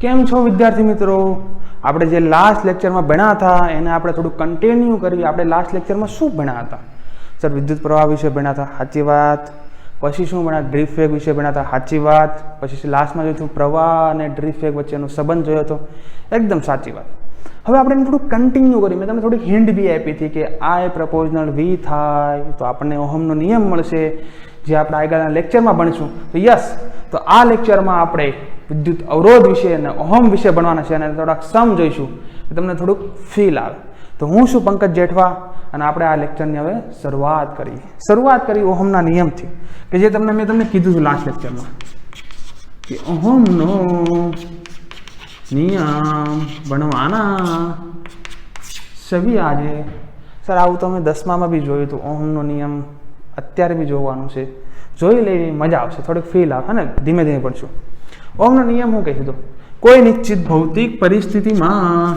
કેમ છો વિદ્યાર્થી મિત્રો? આપણે જે લાસ્ટ લેક્ચરમાં ભણ્યા હતા એને આપણે થોડું કન્ટિન્યુ કરવી. આપણે લાસ્ટ લેક્ચરમાં શું ભણ્યા હતા? સર વિદ્યુત પ્રવાહ વિશે ભણ્યા હતા, સાચી વાત. પછી શું ભણ્યા? ડ્રીફ્ટ વેગ વિશે ભણ્યા હતા, સાચી વાત. પછી લાસ્ટમાં જોયું પ્રવાહ અને ડ્રીફ્ટ વેગ વચ્ચેનો સંબંધ જોયો હતો, એકદમ સાચી વાત. હવે આપણે એને થોડું કન્ટિન્યુ કરી. મેં તમને થોડીક હિન્ટ બી આપી હતી કે I પ્રપોઝનલ V થાય તો આપણને ઓહમનો નિયમ મળશે, જે આપણે આગળના લેક્ચરમાં ભણીશું. તો યસ, તો આ લેક્ચરમાં આપણે વિદ્યુત અવરોધ વિશે અને ઓહમ વિશે ભણવાના છે અને થોડાક સમ જોઈશું, તમને થોડુંક ફીલ આવે. તો હું છું પંકજ જેઠવા અને આપણે આ લેક્ચરની હવે શરૂઆત કરી ઓહમના નિયમથી, કે જે મેં તમને કીધું હતું લાસ્ટ લેક્ચરમાં કે ઓહમનો નિયમ ભણવાના સવી આજે. સર આવું તો અમે 10મામાં બી જોયું હતું. ઓહમનો નિયમ અત્યારે બી જોવાનું છે, જોઈ લેવી, મજા આવશે, થોડીક ફીલ આવે ને. ધીમે ધીમે ભણશું. ઓહમનો નિયમ હું કહી દીધું, કોઈ નિશ્ચિત ભૌતિક પરિસ્થિતિમાં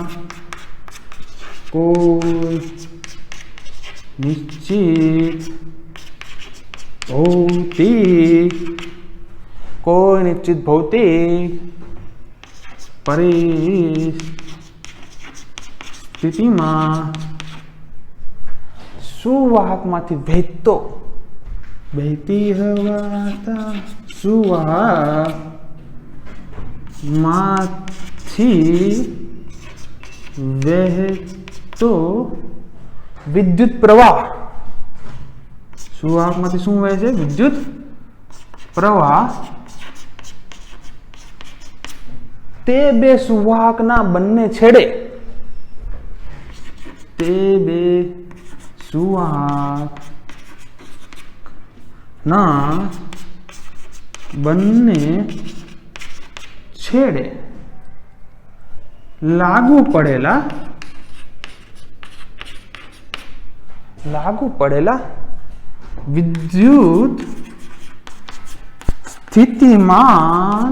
કોઈ નિશ્ચિત ભૌતિક પરિસ્થિતિમાં સુવાહકમાંથી વહેતી હવા સુવાહકમાંથી વહેતો વિદ્યુત પ્રવાહ. સુવાહકમાંથી શું વહે છે? વિદ્યુત પ્રવાહ. તે બે સુવાહકના બંને છેડે, તે બે સુવાહકના બંને છેડે લાગુ પડેલા વિદ્યુત સ્થિતિમાન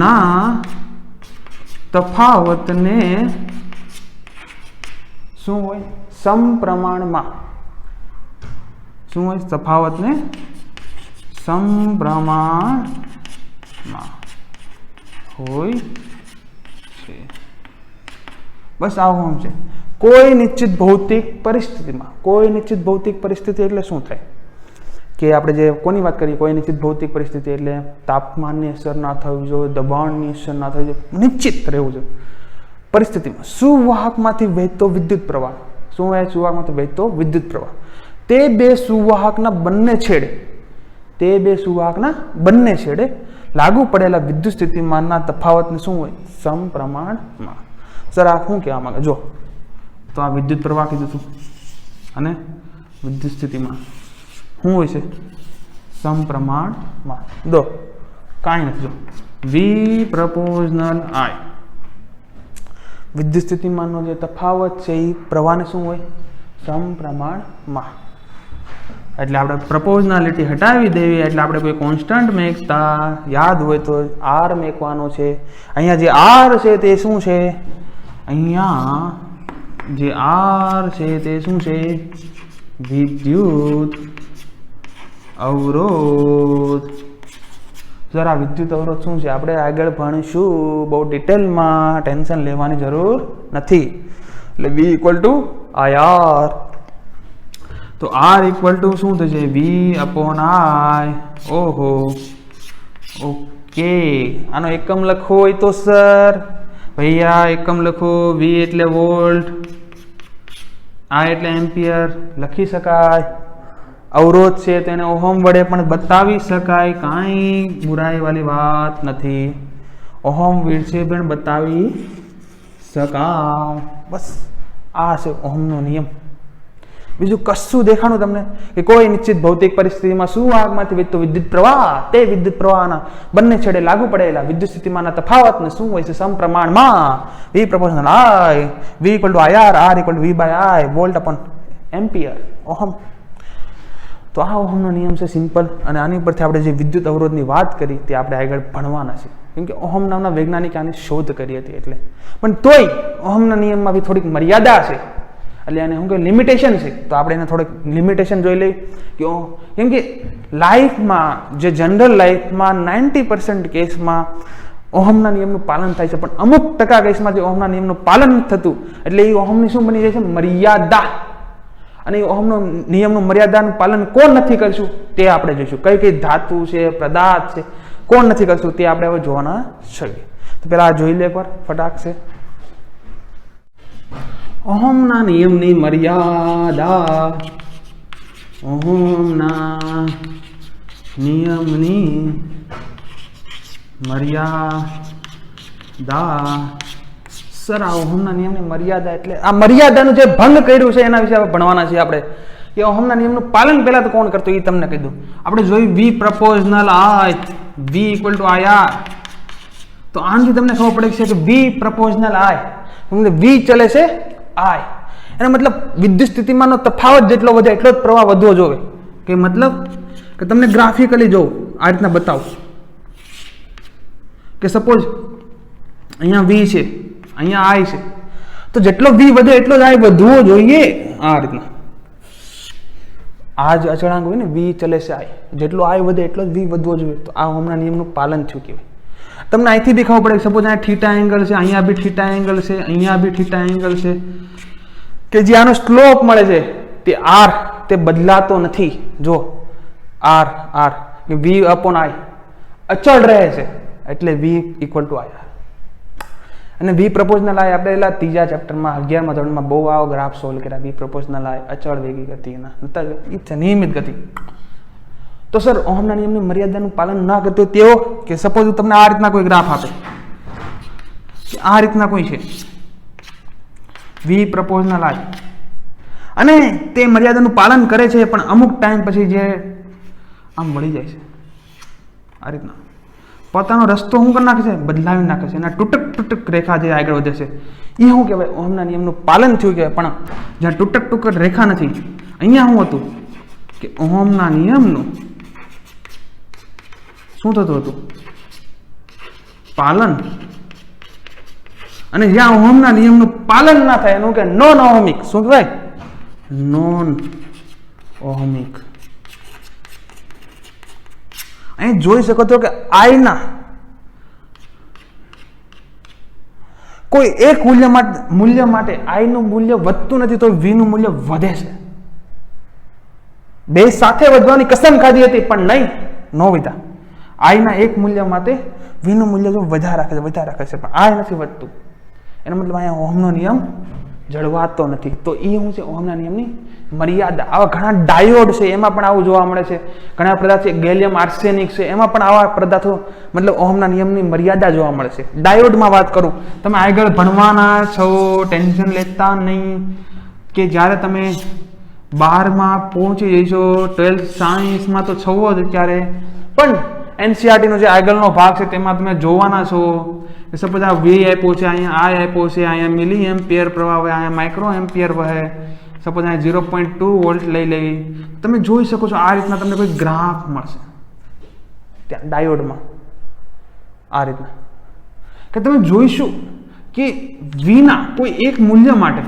ના તફાવતને શું હોય? સમપ્રમાણમાં. શું હોય? તફાવતને સમપ્રમાણમાં હોય છે. બસ આવું છે. કોઈ નિશ્ચિત ભૌતિક પરિસ્થિતિ એટલે શું થાય? કે આપણે જે કોની વાત કરીએ, કોઈ નિશ્ચિત ભૌતિક પરિસ્થિતિ એટલે તાપમાનની અસર ના થવી જોઈએ, દબાણની અસર ના થવી જોઈએ, નિશ્ચિત રહેવું જોઈએ પરિસ્થિતિમાં. સુવાહકમાંથી વહેતો વિદ્યુત પ્રવાહ. શું હોય? સુવાહકમાંથી વહેતો વિદ્યુત પ્રવાહ. તે બે સુવાહકના બંને છેડે લાગુ પડેલા વિદ્યુત સ્થિતિમાનના તફાવતને શું હોય? સમપ્રમાણમાં. સર આ શું કહેવા માંગે? જો તો આ વિદ્યુત પ્રવાહ કીધું હતું અને વિદ્યુત સ્થિતિમાન શું હોય છે? સમપ્રમાણમાં. દો કાંઈ નથી. જો V પ્રપોઝનલ I, વિદ્યુત સ્થિતિમાનનો જે તફાવત છે એ પ્રવાહને શું હોય? સમપ્રમાણમાં. એટલે આપણે પ્રપોઝનાલિટી હટાવી દેવી, એટલે આપણે કોઈ કોન્સ્ટન્ટ મેકતા યાદ હોય તો R મેકવાનો છે. અહીંયા જે R છે તે શું છે? અહીંયા જે R છે તે શું છે? વિદ્યુત અવરોધ. જરા વિદ્યુત અવરોધ શું છે આપણે આગળ ભણીશું બહુ ડિટેલમાં, ટેન્શન લેવાની જરૂર નથી. એટલે V ઇક્વલ ટુ IR. તો R ઇક્વલ ટુ શું થશે? V upon I. ઓહો, ઓકે. આનો એકમ લખવો હોય તો સર ભૈયા એકમ લખો. V એટલે વોલ્ટ, I એટલે એમ્પિયર લખી શકાય. અવરોધ છે તેને ઓહમ વડે પણ બતાવી શકાય, કાંઈ બુરાઈ વાળી વાત નથી. ઓહમ વિશે પણ બતાવી શકાય. બસ આ છે ઓહમનો નિયમ. બીજું કશું દેખાણું તમને? કે કોઈ નિશ્ચિત ભૌતિક પરિસ્થિતિમાં સુવાહકમાંથી વહેતો વિદ્યુત પ્રવાહ, તે વિદ્યુત પ્રવાહના બંને છેડે લાગુ પડેલા વિદ્યુત સ્થિતિમાનના તફાવતને શું હોય છે? સમપ્રમાણમાં. V proportional I, V equal to IR, R equal to V by I, volt upon ampere, ohm. તો આ ઓહમનો નિયમ છે, સિમ્પલ. અને આની પરથી આપણે જે વિદ્યુત અવરોધની વાત કરી તે આપણે આગળ ભણવાના છે, કેમ કે ઓહમ નામના વૈજ્ઞાનિકે આની શોધ કરી હતી એટલે. પણ તોય ઓહમના નિયમમાં બી થોડીક મર્યાદા છે. એટલે આને શું કહેવાય લિમિટેશન છે. તો આપણે એને થોડીક લિમિટેશન જોઈ લઈએ કે કેમ કે લાઈફમાં જે જનરલ લાઈફમાં 90% કેસમાં ઓહમના નિયમનું પાલન થાય છે, પણ અમુક ટકા કેસમાં જે ઓહમના નિયમનું પાલન નથી થતું એટલે એ ઓહમની શું બની જાય છે મર્યાદા. અને એ ઓહમનો નિયમનું મર્યાદાનું પાલન કોણ નથી કરશું તે આપણે જોઈશું. કઈ કઈ ધાતુ છે, પદાર્થ છે, કોણ નથી કરશું તે આપણે હવે જોવાના છે. તો પેલા આ જોઈ લે એકવાર ફટાક છે. ઓહમના નિયમની મર્યાદા. ઓહમના નિયમની મર્યાદા. સર આ ઓહમના નિયમની મર્યાદા એટલે આ મર્યાદાનું જે ભંગ કર્યું છે એના વિશે ભણવાના છે આપણે. કે ઓહમના નિયમનું પાલન પહેલા તો કોણ કરતું એ તમને કહી દઉં. આપણે જોયું V proportional I, V equal to I R. તો આનાથી તમને ખબર પડે છે કે વી પ્રપોઝનલ આઈ, વી ચલે છે આઈ, એનો મતલબ વિદ્યુત સ્થિતિમાનનો તફાવત જેટલો વધે એટલો જ પ્રવાહ વધવો જોઈએ. કે મતલબ કે તમને ગ્રાફિકલી જોઉં આ રીતના બતાવું કે સપોઝ અહીંયા વી છે, અહીંયા આઈ છે, તો જેટલો વી વધે એટલો જ આઈ વધવો જોઈએ. આ રીતના આ જ અચળાંક હોય ને વી ચલે છે આઈ, જેટલો આઈ વધે એટલો જ વી વધવો જોઈએ. તો આ ઓહમના નિયમનું પાલન થયું કહેવાય. તમને અહીંથી બી ખબર પડે સપોઝ અહીંયા થીટા એંગલ છે, અહીંયા બી થીટા એંગલ છે, અહીંયા બી થીટા એંગલ છે, કે જે આનો સ્લોપ મળે છે તે આર તે બદલાતો નથી. જો R R V upon i અચળ રહે છે એટલે વી ઇક્વલ ટુ આઈ. અને વી પ્રપોઝનલ આઈ આપણે એલા ત્રીજા ચેપ્ટરમાં 11મા ધોરણમાં બહુ આવો ગ્રાફ સોલ્વ કર્યા. વી પ્રપોઝનલ આઈ અચળ વેગી ગતિના નિયમિત ગતિ. તો સર ઓહમના નિયમની મર્યાદાનું પાલન ના કરતો તેઓ કે સપોઝ તમને આ રીતના કોઈ ગ્રાફ આપે, આ રીતના કોઈ છે વી પ્રપોઝનલ આઈ, અને તે મર્યાદાનું પાલન કરે છે પણ અમુક ટાઈમ પછી જે આમ વળી જાય છે આ રીતના પોતાનો રસ્તો શું કરી નાખે છે બદલાવી નાખે છે, એના તૂટક તૂટક રેખા જે આગળ વધે છે એ શું કહેવાય ઓહમના નિયમનું પાલન થયું કહેવાય. પણ જ્યાં તૂટક તૂટક રેખા નથી અહીંયા શું હતું કે ઓહમના નિયમનું શું થતું હતું પાલન. અને જ્યાં ઓહમના નિયમનું પાલન ના થાય એનું કે નોન ઓહમિક. શું કહેવાય નોન ઓહમિક. અહીં જોઈ શકો છો કે આઈના કોઈ એક મૂલ્ય માટે આઈનું મૂલ્ય વધતું નથી તો વી નું મૂલ્ય વધે છે. બે સાથે વધવાની કસમ ખાધી હતી પણ નહીં નો વધ્યા. આઈના એક મૂલ્ય માટે વી નું મૂલ્ય જો વધારે રાખે છે પણ આ નથી વધતું. એનો મતલબ અહીંયા ઓહમનો નિયમ જળવાતો નથી. તો એ શું છે ઓહમના નિયમની મર્યાદા. આવા ઘણા ડાયોડ છે એમાં પણ આવું જોવા મળે છે. ઘણા પદાર્થ છે ગેલિયમ આર્સેનિક છે એમાં પણ આવા પદાર્થો મતલબ ઓહમના નિયમની મર્યાદા જોવા મળે છે. ડાયોડમાં વાત કરું તમે આગળ ભણવાના છો ટેન્શન લેતા નહીં કે જ્યારે તમે 12માં પહોંચી જઈશો 12th સાયન્સમાં તો છો જ ત્યારે પણ NCERT નો જે આગળનો ભાગ છે તેમાં તમે જોવાના છો. સપોઝ આ વી આપ્યો છે, અહીંયા આ આપ્યો છે, અહીંયા મિલી એમ્પિયર પ્રવાહ વહે, અહીંયા માઇક્રો એમ્પિયર વહે. સપોઝ અહીંયા 0.2 વોલ્ટ લઈ લઈ તમે જોઈ શકો છો. આ રીતના તમને કોઈ ગ્રાફ મળશે ત્યાં ડાયોડમાં આ રીતના કે તમે જોઈશું કે વીના કોઈ એક મૂલ્ય માટે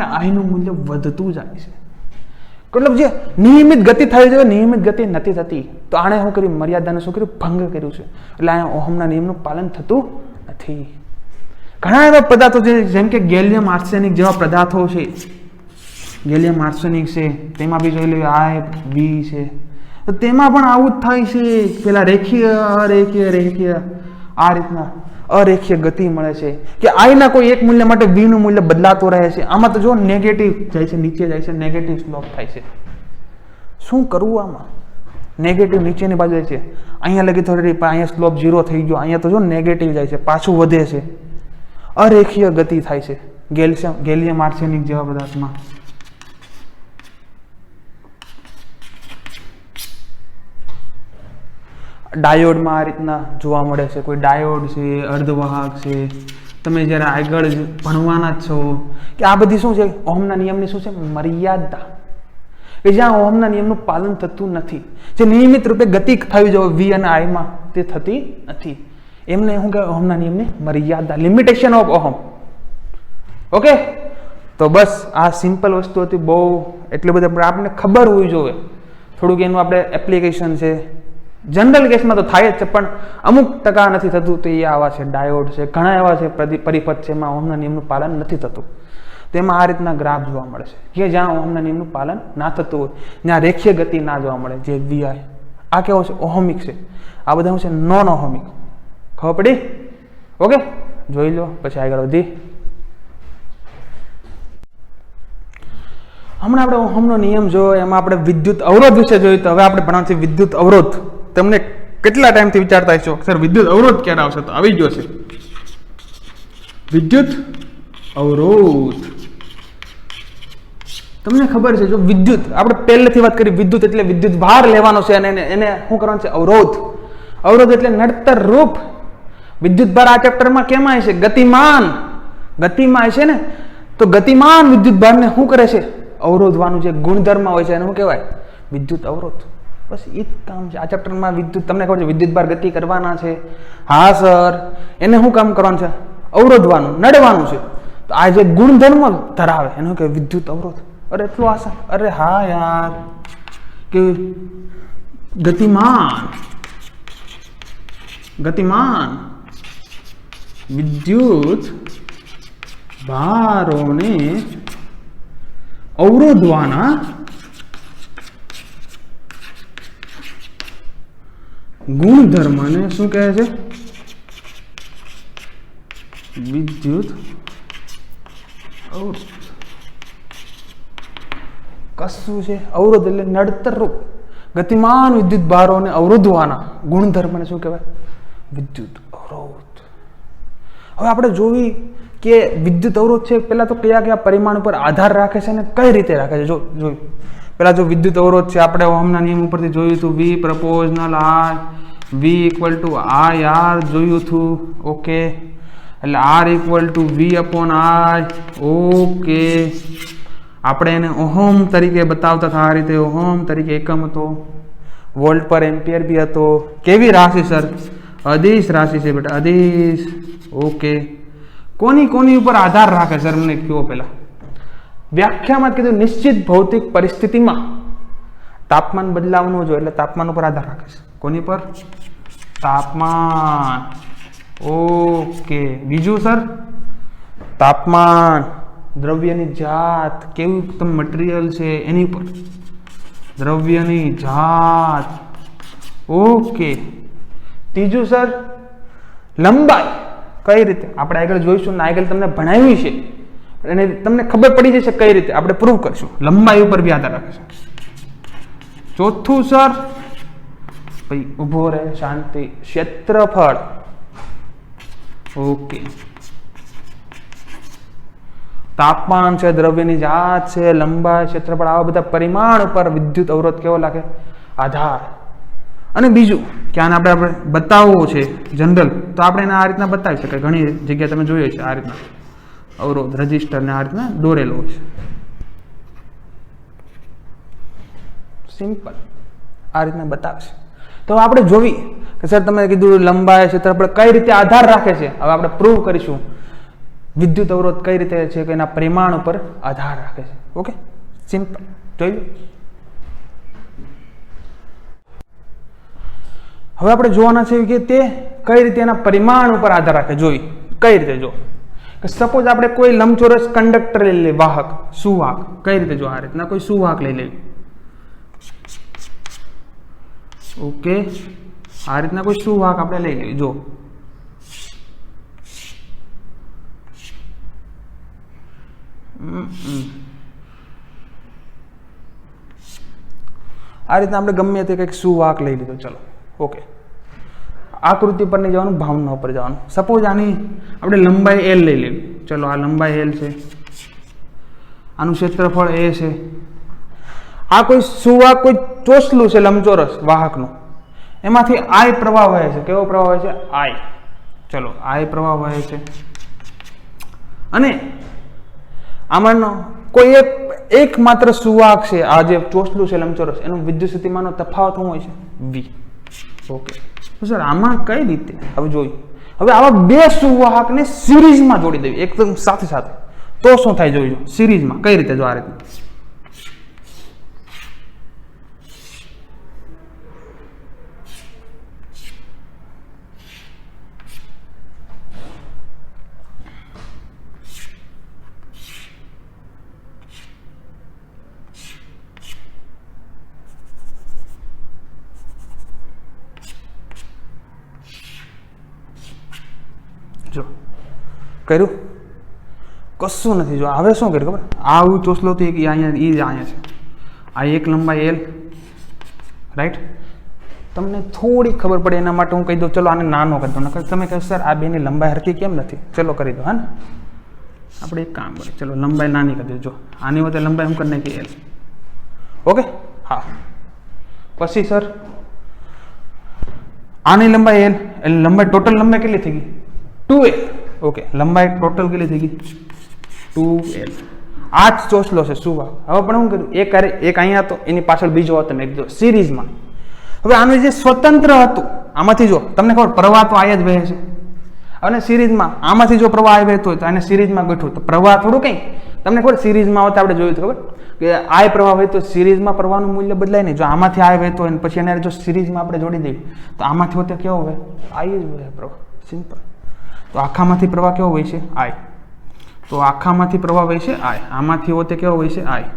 આઈનું મૂલ્ય વધતું જાય છે. મતલબ જે નિયમિત ગતિ થઈ જોઈએ નિયમિત ગતિ નથી થતી. તો આણે શું કર્યું મર્યાદાને શું કર્યું ભંગ કર્યું છે. એટલે અહીંયા ઓહમના નિયમનું પાલન થતું નથી. ઘણા એવા પદાર્થો છે જેમ કે ગેલિયમ આર્સેનિક જેવા પદાર્થો છે. ગેલિયમ આર્સેનિક છે તેમાં બી જોઈ લો આઈ વી છે. તો તેમાં પણ આવું જ થાય છે. પેલા રેખીય અરેખીય આ રીતના અરેખીય ગતિ મળે છે કે આઈના કોઈ એક મૂલ્ય માટે વી નું મૂલ્ય બદલાતું રહે છે. આમાં તો જો નેગેટિવ જાય છે નીચે જાય છે નેગેટિવ સ્લોપ થાય છે. શું કરવું આમાં નેગેટિવ નીચેની બાજુ જાય છે અહીંયા લગી થોડી પણ અહીંયા સ્લોપ 0 થઈ ગયો. અહીંયા તો જો નેગેટિવ જાય છે પાછું વધે છે. અરેખીય ગતિ થાય છે ગેલિયમ આર્સેનિક જેવા પદાર્થમાં. ડાયોડમાં આ રીતના જોવા મળે છે. કોઈ ડાયોડ છે અર્ધવાહક છે. તમે જ્યારે આગળ ભણવાના જ છો કે આ બધી શું છે ઓહમના નિયમની શું છે મર્યાદા. કે જ્યાં ઓહમના નિયમનું પાલન થતું નથી. જે નિયમિત રૂપે ગતિ થવી જોઈએ વી અને આઈમાં તે થતી નથી. એમને શું કહેવાય ઓહમના નિયમની મર્યાદા લિમિટેશન ઓફ ઓહમ. ઓકે, તો બસ આ સિમ્પલ વસ્તુ હતી, બહુ એટલે બધું આપણને ખબર હોવી જોઈએ. થોડુંક એનું આપણે એપ્લિકેશન છે, જનરલ કેસમાં તો થાય જ છે, પણ અમુક ટકા નથી થતું. તો એ આવા છે ડાયોડ છે, ઘણા એવા છે પરિપથ છે એમાં ઓહમના નિયમનું પાલન નથી થતું. તેમાં આ રીતના ગ્રાફ જોવા મળે છે કે જ્યાં ઓહમના નિયમનું પાલન ના થતું હોય, ત્યાં રેખીય ગતિ ના જોવા મળે, જે વીઆઈ. આ કેવો છે? ઓહમિક છે. આ બધા છે નોન ઓહમિક. ખબર પડી? ઓકે, જોઈ લો, પછી આગળ વધી. હમણાં આપણે ઓહમનો નિયમ જોયો, એમાં આપણે વિદ્યુત અવરોધ વિશે જોયું. તો હવે આપણે ભણાવશે વિદ્યુત અવરોધ. તમને કેટલા ટાઈમથી વિચારતા હશો સર વિદ્યુત અવરોધ ક્યારે આવશે? તો આવી ગયો છે વિદ્યુત અવરોધ. તમને ખબર છે, જો વિદ્યુત આપણે પહેલેથી વાત કરી, વિદ્યુત એટલે વિદ્યુત ભાર લેવાનો છે અને એને શું કરવાનું છે? અવરોધ. અવરોધ એટલે નડતર રૂપ વિદ્યુત ભાર. આ ચેપ્ટરમાં કેમ આવે છે? ગતિમાન. ગતિમાં આવે છે ને, તો ગતિમાન વિદ્યુત ભારને શું કરે છે? અવરોધવાનું જે ગુણધર્મ હોય છે એને શું કહેવાય? વિદ્યુત અવરોધ. બસ એ જ કામ છે આ ચેપ્ટરમાં. વિદ્યુત, તમને ખબર છે વિદ્યુત ભાર ગતિ કરવાના છે. હા સર, એને શું કામ કરવાનું છે? અવરોધવાનું, નડવાનું છે. તો આ જે ગુણધર્મ ધરાવે એનું કે વિદ્યુત અવરોધ. અરે એટલું આસાન. અરે હા યાર, કે ગતિમાન વિદ્યુત ભારોને અવરોધવાના ગુણધર્મને શું કહે છે? વિદ્યુત અવરોધ. કશું છે? અવરોધ એટલે નડતર રૂપ ગતિમાન વિદ્યુત ભારોને અવરોધવાના ગુણધર્મને શું કહેવાય? વિદ્યુત અવરોધ. હવે આપણે જોવી કે વિદ્યુત અવરોધ છે, પેલા તો કયા કયા પરિમાણ ઉપર આધાર રાખે છે અને કઈ રીતે રાખે છે. જોયું પેલા જો વિદ્યુત અવરોધ છે, આપણે ઓહમના નિયમ ઉપરથી જોયું હતું, V proportional I, V equal to IR જોયું હતું. ઓકે, એટલે R equal to V upon I. Okay, આપણે એને ઓહમ તરીકે બતાવતા હતા. આ રીતે ઓહમ તરીકે એકમ હતો, વોલ્ટ પર એમ્પિયર બી હતો. કેવી રાશિ સર? અદિશ રાશિ છે બેટા, અદિશ. ઓકે, કોની ઉપર આધાર રાખે સર? મને કહો. પેલા વ્યાખ્યામાં કીધું નિશ્ચિત ભૌતિક પરિસ્થિતિમાં તાપમાન બદલાવ ન જોઈએ, એટલે તાપમાન ઉપર આધાર રાખે છે. કોની પર? તાપમાન. ઓકે, બીજું સર? તાપમાન, દ્રવ્યની જાત, કેવું મટીરિયલ છે એની ઉપર, દ્રવ્યની જાત. ઓકે, ત્રીજું સર? લંબાઈ. કઈ રીતે? આપણે આગળ જોઈશું ને, આગળ તમને ભણાવ્યું છે અને તમને ખબર પડી જશે કઈ રીતે આપણે પ્રૂવ કરશું. લંબાઈ ઉપર બી આધાર રાખે છે. ચોથું સર? ભાઈ ઉભો રહે, શાંતિ. ક્ષેત્રફળ. ઓકે, તાપમાન છે, દ્રવ્યની જાત છે, લંબાઈ, ક્ષેત્રફળ, આવા બધા પરિમાણ ઉપર વિદ્યુત અવરોધ કેવો લાગે? આધાર. અને બીજું કે આને આપણે બતાવવો છે જનરલ, તો આપણે એને આ રીતના બતાવી શકાય. ઘણી જગ્યાએ તમે જોયું છે આ રીતના અવરોધ રજિસ્ટરને આ રીતના દોરેલો હોય છે. સિમ્પલ આ રીતના બતાવશે. તો આપણે જોવી કે સર તમે કીધું લંબાઈ, ક્ષેત્રફળ કઈ રીતે આધાર રાખે છે. હવે આપણે પ્રૂવ કરીશું વિદ્યુત અવરોધ કઈ રીતે છે કે એના પરિમાણ ઉપર આધાર રાખે છે. Okay, simple. જોઈ લો. હવે આપણે જોવાના છે કે તે કઈ રીતે એના પરિમાણ ઉપર આધાર રાખે. જોઈ કઈ રીતે જો કે સપોઝ આપણે કોઈ લંબચોરસ કંડક્ટર લઈ લઈએ, વાહક, સુવાહક. કઈ રીતે? જો આ રીતના કોઈ સુવાહક લઈ લઈએ. ઓકે, આ રીતના કોઈ સુવાહક આપણે લઈ લઈએ. જો આ રીતના આપણે ગમે તે કંઈક સુવાહક લઈ લીધો. ચલો, ઓકે, આકૃતિ પર નહીં જવાનું, ભાવના ઉપર જવાનું. સપોઝ આની આપણે લંબાઈ L લઈ લેવી. ચલો, આ લંબાઈ L છે, આનું ક્ષેત્રફળ A છે. આ કોઈ સુવાહક, કોઈ ચોસલું છે લંબચોરસ વાહકનું, એમાંથી I પ્રવાહ વહે છે. કેવો પ્રવાહ વહે છે? I. ચલો, I પ્રવાહ વહે છે. અને આમાંનો કોઈ એક માત્ર સુવાહક છે, આ જે ચોસલું છે લંબચોરસ, એનું વિદ્યુત સ્થિતિમાનનો તફાવત શું હોય છે? V. ઓકે, તો સર આમાં કઈ રીતે? હવે જોયું. હવે આવા બે સુવાહકને સિરીઝમાં જોડી દેવી એકદમ સાથે સાથે, तो શું થાય જોઈજો સિરીઝમાં કઈ રીતે જો આ રીતે જો કર્યું કશું નથી જો હવે શું કર્યું ખબર આવું ચોસલો તો એક અહીંયા એ અહીંયા છે આ એક લંબાઈ એલ રાઈટ તમને થોડી ખબર પડે એના માટે હું કહી દઉં ચલો આને નાનો કરી દઉં નકર તમે કહો સર આ બેની લંબાઈ હરકી કેમ નથી ચલો કરી દો હા ને આપણે એક કામ કરીએ ચલો લંબાઈ નાની કરી દો જો આની વચ્ચે લંબાઈ હું કરી નાખી એલ ઓકે હા પછી સર આની લંબાઈ એલ એટલે લંબાઈ ટોટલ લંબાઈ કેટલી થઈ ગઈ 2L ઓકે લંબાઈ ટોટલ કેટલી થઈ ગઈ 2L આ જ ચોસલો છે શું હવે પણ હું કર્યું એક અહીંયા હતો એની પાછળ બીજો હતો મેં કીધું સિરીઝમાં હવે આનું જે સ્વતંત્ર હતું આમાંથી જો તમને ખબર પ્રવાહ તો આ જ વહે છે અને સિરીઝમાં આમાંથી જો પ્રવાહ વહેતો હોય તો આને સિરીઝમાં ગોઠવું તો પ્રવાહ થોડું કંઈ તમને ખબર સિરીઝમાં આવતા આપણે જોયું ખબર કે આ પ્રવાહ વહેતો સિરીઝમાં પ્રવાહનું મૂલ્ય બદલાય નહીં જો આમાંથી આ વહેતો હોય પછી એને જો સિરીઝમાં આપણે જોડી દઈએ તો આમાંથી હોતે કેવો વહે આઈ જ વહે પ્રવાહ સિમ્પલ તો આખામાંથી પ્રવાહ કેવો વહે છે આઈ તો આખામાંથી પ્રવાહ વહે છે આઈ આમાંથી હોતે કેવો વહે છે આઈ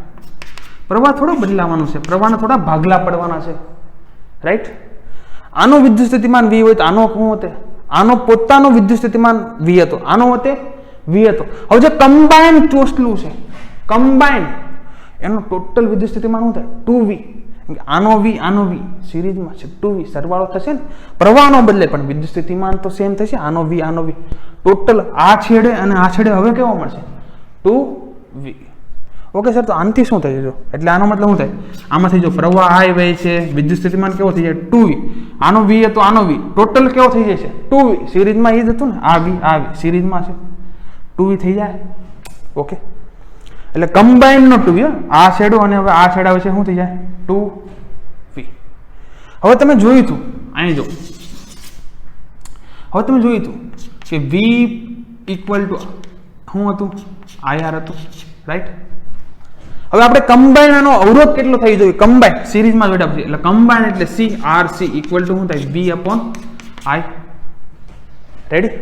પ્રવાહ થોડો બદલાવાનો છે પ્રવાહના થોડા ભાગલા પડવાના છે રાઈટ આનો વિદ્યુત સ્થિતિમાન વી હોય તો આનો શું હોતે આનો પોતાનો વિદ્યુત સ્થિતિમાન વી હતો આનો હોતે વી હતો હવે જે કમ્બાઇન ચોસલું છે કમ્બાઇન એનો ટોટલ વિદ્યુત સ્થિતિમાન શું થાય 2V આનો વી સિરીઝમાં છે 2V સરવાળો થશે ને પ્રવાહ નો બદલે પણ વિદ્યુત સ્થિતિમાન તો સેમ થશે આનો વી ટોટલ આ છેડે અને આ છેડે હવે કેવો મળશે 2V ઓકે સર તો આનાથી શું થાય જો એટલે આનો મતલબ શું થાય આમાંથી જો પ્રવાહ આઈ વહે છે વિદ્યુત સ્થિતિમાન કેવો થઈ જાય 2V આનો વી હતો આનો વી ટોટલ કેવો થઈ જશે 2V સિરીઝમાં એ જ હતું ને આ વી સિરીઝમાં છે 2V થઈ જાય ઓકે એટલે કમ્બાઇન નો 2V આ છેડો અને હવે આ છેડા વચ્ચે શું થઈ જાય 2V હવે તમે જોયું હતું અહીં જો હવે તમે જોયું હતું કે V ઇક્વલ ટુ શું હતું IR હતું રાઈટ હવે આપણે કમ્બાઇન આનો અવરોધ કેટલો થઈ જોઈએ કમ્બાઇન સિરીઝમાં જોડ્યા પછી એટલે કમ્બાઇન એટલે CRC ઇક્વલ ટુ શું થાય V અપોન I રેડી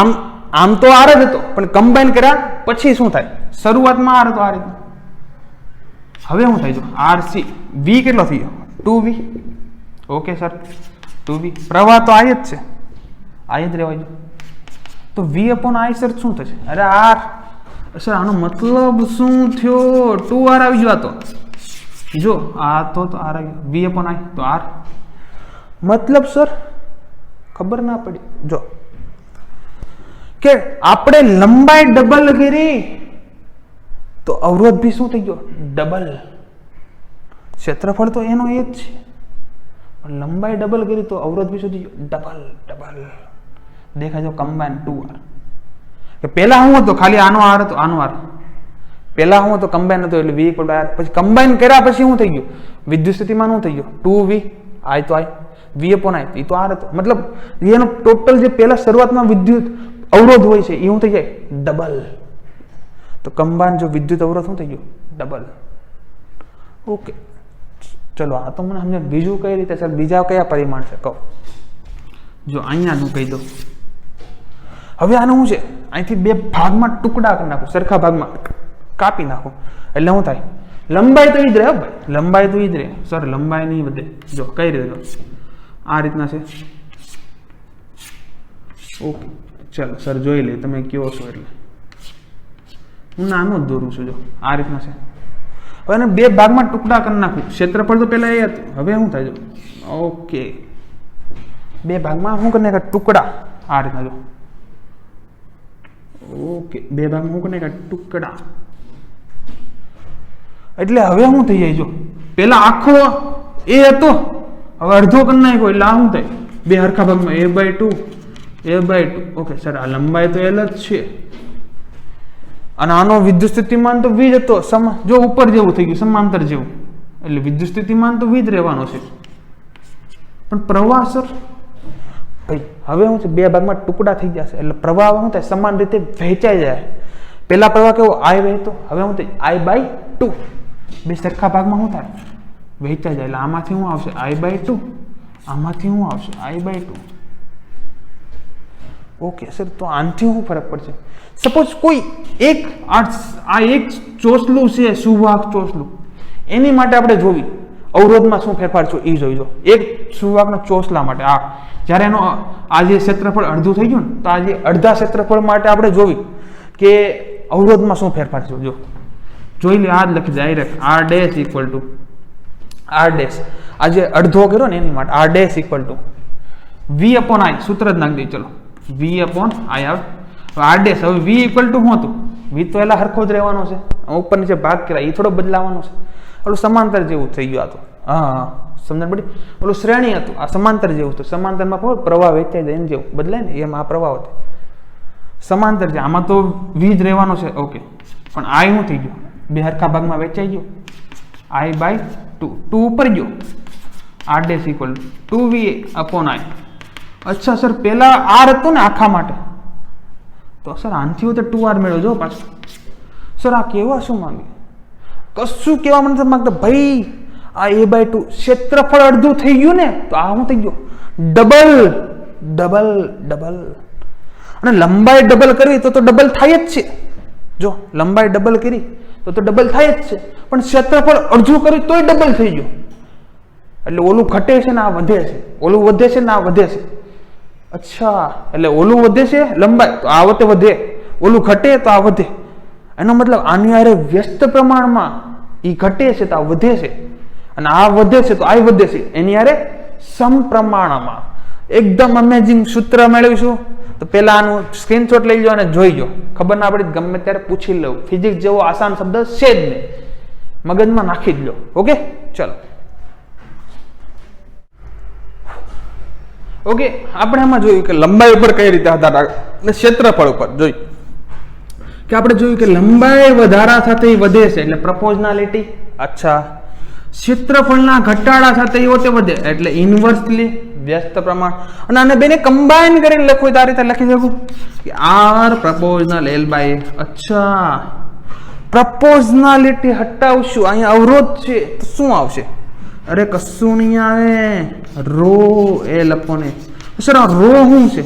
આમ તો R જ હતો પણ કમ્બાઇન કર્યા પછી શું થાય શરૂઆતમાં R હતો આ રીતે હવે શું થાય જો RC V કેટલો થઈ ગયો 2V ઓકે સર 2V પ્રવાહ તો I જ છે I જ રહેવાય તો V અપોન I સર શું થશે અરે R સર આનો મતલબ શું થયો 2R આવી ગયો તો જો આ તો R આવી ગયો V અપોન I તો R મતલબ સર ખબર ના પડી જો કે આપણે લંબાઈ ડબલ કરી તો અવરોધ ભી શું થઈ ગયો ડબલ ક્ષેત્રફળ તો એનો એ જ છે પણ લંબાઈ ડબલ કરી તો અવરોધ ભી શું થઈ ગયો ડબલ દેખાય જો કમ્બાઇન 2R કે પહેલા શું હતો ખાલી આનો R હતો આનો R પહેલા શું હતો કમ્બાઇન હતો એટલે V ઇક્વલ R પછી કમ્બાઇન કર્યા પછી શું થઈ ગયું વિદ્યુત સ્થિતિમાન શું થઈ ગયો 2V I તો I V અપોન I એ તો R હતો મતલબ એનો ટોટલ જે પહેલા શરૂઆતમાં વિદ્યુત અવરોધ હોય છે એ શું થઈ જાય ડબલ તો કમ્બાઇન જો વિદ્યુત અવરોધ શું થઈ ગયો ડબલ ઓકે ચલો આ તો મને સમજ બીજું કઈ રીતે સર બીજા કયા પરિમાણ છે કહો જો અહીંયાનું કહી દો હવે આનું શું છે અહીંથી બે ભાગમાં ટુકડા કરી નાખો સરખા ભાગમાં કાપી નાખો એટલે શું થાય લંબાઈ તો ઈ જ રહે ભાઈ લંબાઈ તો ઈ જ રહે સર લંબાઈ નહીં વધે જો કઈ રીતે આ રીતના છે ઓકે ચાલો સર જોઈ લે તમે કયો છો એટલે હું નાનો જ દોરું છું જો આ રીતના છે હવે એને બે ભાગમાં ટુકડા કરી નાખું ક્ષેત્રફળ તો પહેલા એ હતું હવે શું થાય જો ઓકે બે ભાગમાં શું કરી નાખ્યા ટુકડા આ રીતના જો ઓકે બે ભાગમાં શું કરી નાખ્યા ટુકડા એટલે હવે શું થઈ જાય જો પેલા આખો એ હતો હવે અડધો કરી નાખ્યો એટલે આ શું થાય બે હરખા ભાગમાં a/2 ઓકે સર આ લંબાઈ તો L જ છે અને આનો વિદ્યુત સ્થિતિમાન તો V જ હતો જો ઉપર જેવું થઈ ગયું સમાંતર જેવું એટલે વિદ્યુત સ્થિતિમાન તો V જ રહેવાનો છે પણ પ્રવાહ સર ભાઈ હવે શું છે બે ભાગમાં ટુકડા થઈ જશે એટલે પ્રવાહ શું થાય સમાન રીતે વહેંચાઈ જાય પેલા પ્રવાહ કેવો I વહેતો, હવે હું થાય I/2, બે સરખા ભાગમાં શું થાય વહેતા જાય, એટલે આમાંથી શું આવશે I/2, આમાંથી શું આવશે I/2. ઓકે સર, તો આનાથી શું ફરક પડશે? સપોઝ કોઈ એક આ એક ચોસલું છે, સુવાહક ચોસલું, એની માટે આપણે જોવી અવરોધમાં શું ફેરફાર છે એ જોઈજો. એક સુવાહકના ચોસલા માટે આ જ્યારે એનો આ જે ક્ષેત્રફળ અડધું થઈ ગયું ને, તો આ જે અડધા ક્ષેત્રફળ માટે આપણે જોવી કે અવરોધમાં શું ફેરફાર છે. જો જોઈ લે, આ જ લખી direct R dash equal to R dash, આ જે અડધો કર્યો ને એની માટે R dash equal to V/I, સૂત્ર જ નાખી દઈએ. ચલો V/I આવે R ડેશ. હવે V ઇક્વલ ટુ શું હતું? V તો એલા હરખો જ રહેવાનો છે, ઉપર નીચે ભાગ કરાય એ થોડો બદલાવાનો છે. ઓલું સમાંતર જેવું થઈ ગયું આ તો. હા, સમજણ પડી? ઓલું શ્રેણી હતું, આ સમાંતર જેવું હતું. સમાંતરમાં પ્રવાહ વેચાઈ જાય એમ જેવું બદલાય ને, એમ આ પ્રવાહ હતો સમાંતર છે. આમાં તો V જ રહેવાનો છે. ઓકે, પણ I શું થઈ ગયું? બે હરખા ભાગમાં વેચાઈ ગયો, I/2, 2 ઉપર ગયો. R dash equal to 2V/I. અચ્છા સર, પેલા R હતો ને આખા માટે, તો સર આનથી તો 2R મેળવો જો પાછું. સર આ કેવા શું માંગે? કશું કેવા મને માંગતા ભાઈ, આ A/2 ક્ષેત્રફળ અડધું થઈ ગયું ને, તો આ શું થઈ ગયું? Double double double. અને લંબાઈ ડબલ કરવી તો ડબલ થાય જ છે. જો લંબાઈ ડબલ કરી તો ડબલ થાય જ છે, પણ ક્ષેત્રફળ અડધું કરી તોય ડબલ થઈ ગયું. એટલે ઓલું ઘટે છે ને આ વધે છે, ઓલું વધે છે ને આ વધે છે. અચ્છા, એટલે ઓલું વધે છે લંબાઈ તો આ વખતે વધે, ઓલું ઘટે તો આ વધે. એનો મતલબ આની હારે વ્યસ્ત પ્રમાણમાં એ ઘટે છે તો આ વધે છે, અને આ વધે છે તો આ વધે છે, એની હારે સમપ્રમાણમાં. એકદમ અમેઝિંગ સૂત્ર મેળવીશું. તો પેલા આનું સ્ક્રીનશોટ લઈ લો અને જોઈ લો. ખબર ના પડી ગમે ત્યારે પૂછી લઉં. ફિઝિક્સ જેવો આસાન શબ્દ છે જ નહીં, મગજમાં નાખી જ લો. ઓકે, ચલો. ઓકે, આપણે આમાં જોયું કે લંબાઈ ઉપર કઈ રીતે આધાર રાખે, અને ક્ષેત્રફળ ઉપર જોયું કે આપણે જોયું કે લંબાઈ વધારા સાથે વધે છે એટલે પ્રપોઝનાલિટી. અચ્છા, ક્ષેત્રફળના ઘટાડા સાથે તે વધે એટલે ઇન્વર્સલી વ્યસ્ત પ્રમાણ. અને આને બેને કમ્બાઈન કરીને લખવું તો આ રીતે લખી શકું કે R પ્રપોઝનલ L/A. અચ્છા, પ્રપોઝનાલિટી હટાવશું, અહીંયા અવરોધ છે તો શું આવશે? અરે કશું નહીં આવે, ρ/L/A. સર આ ρ શું છે?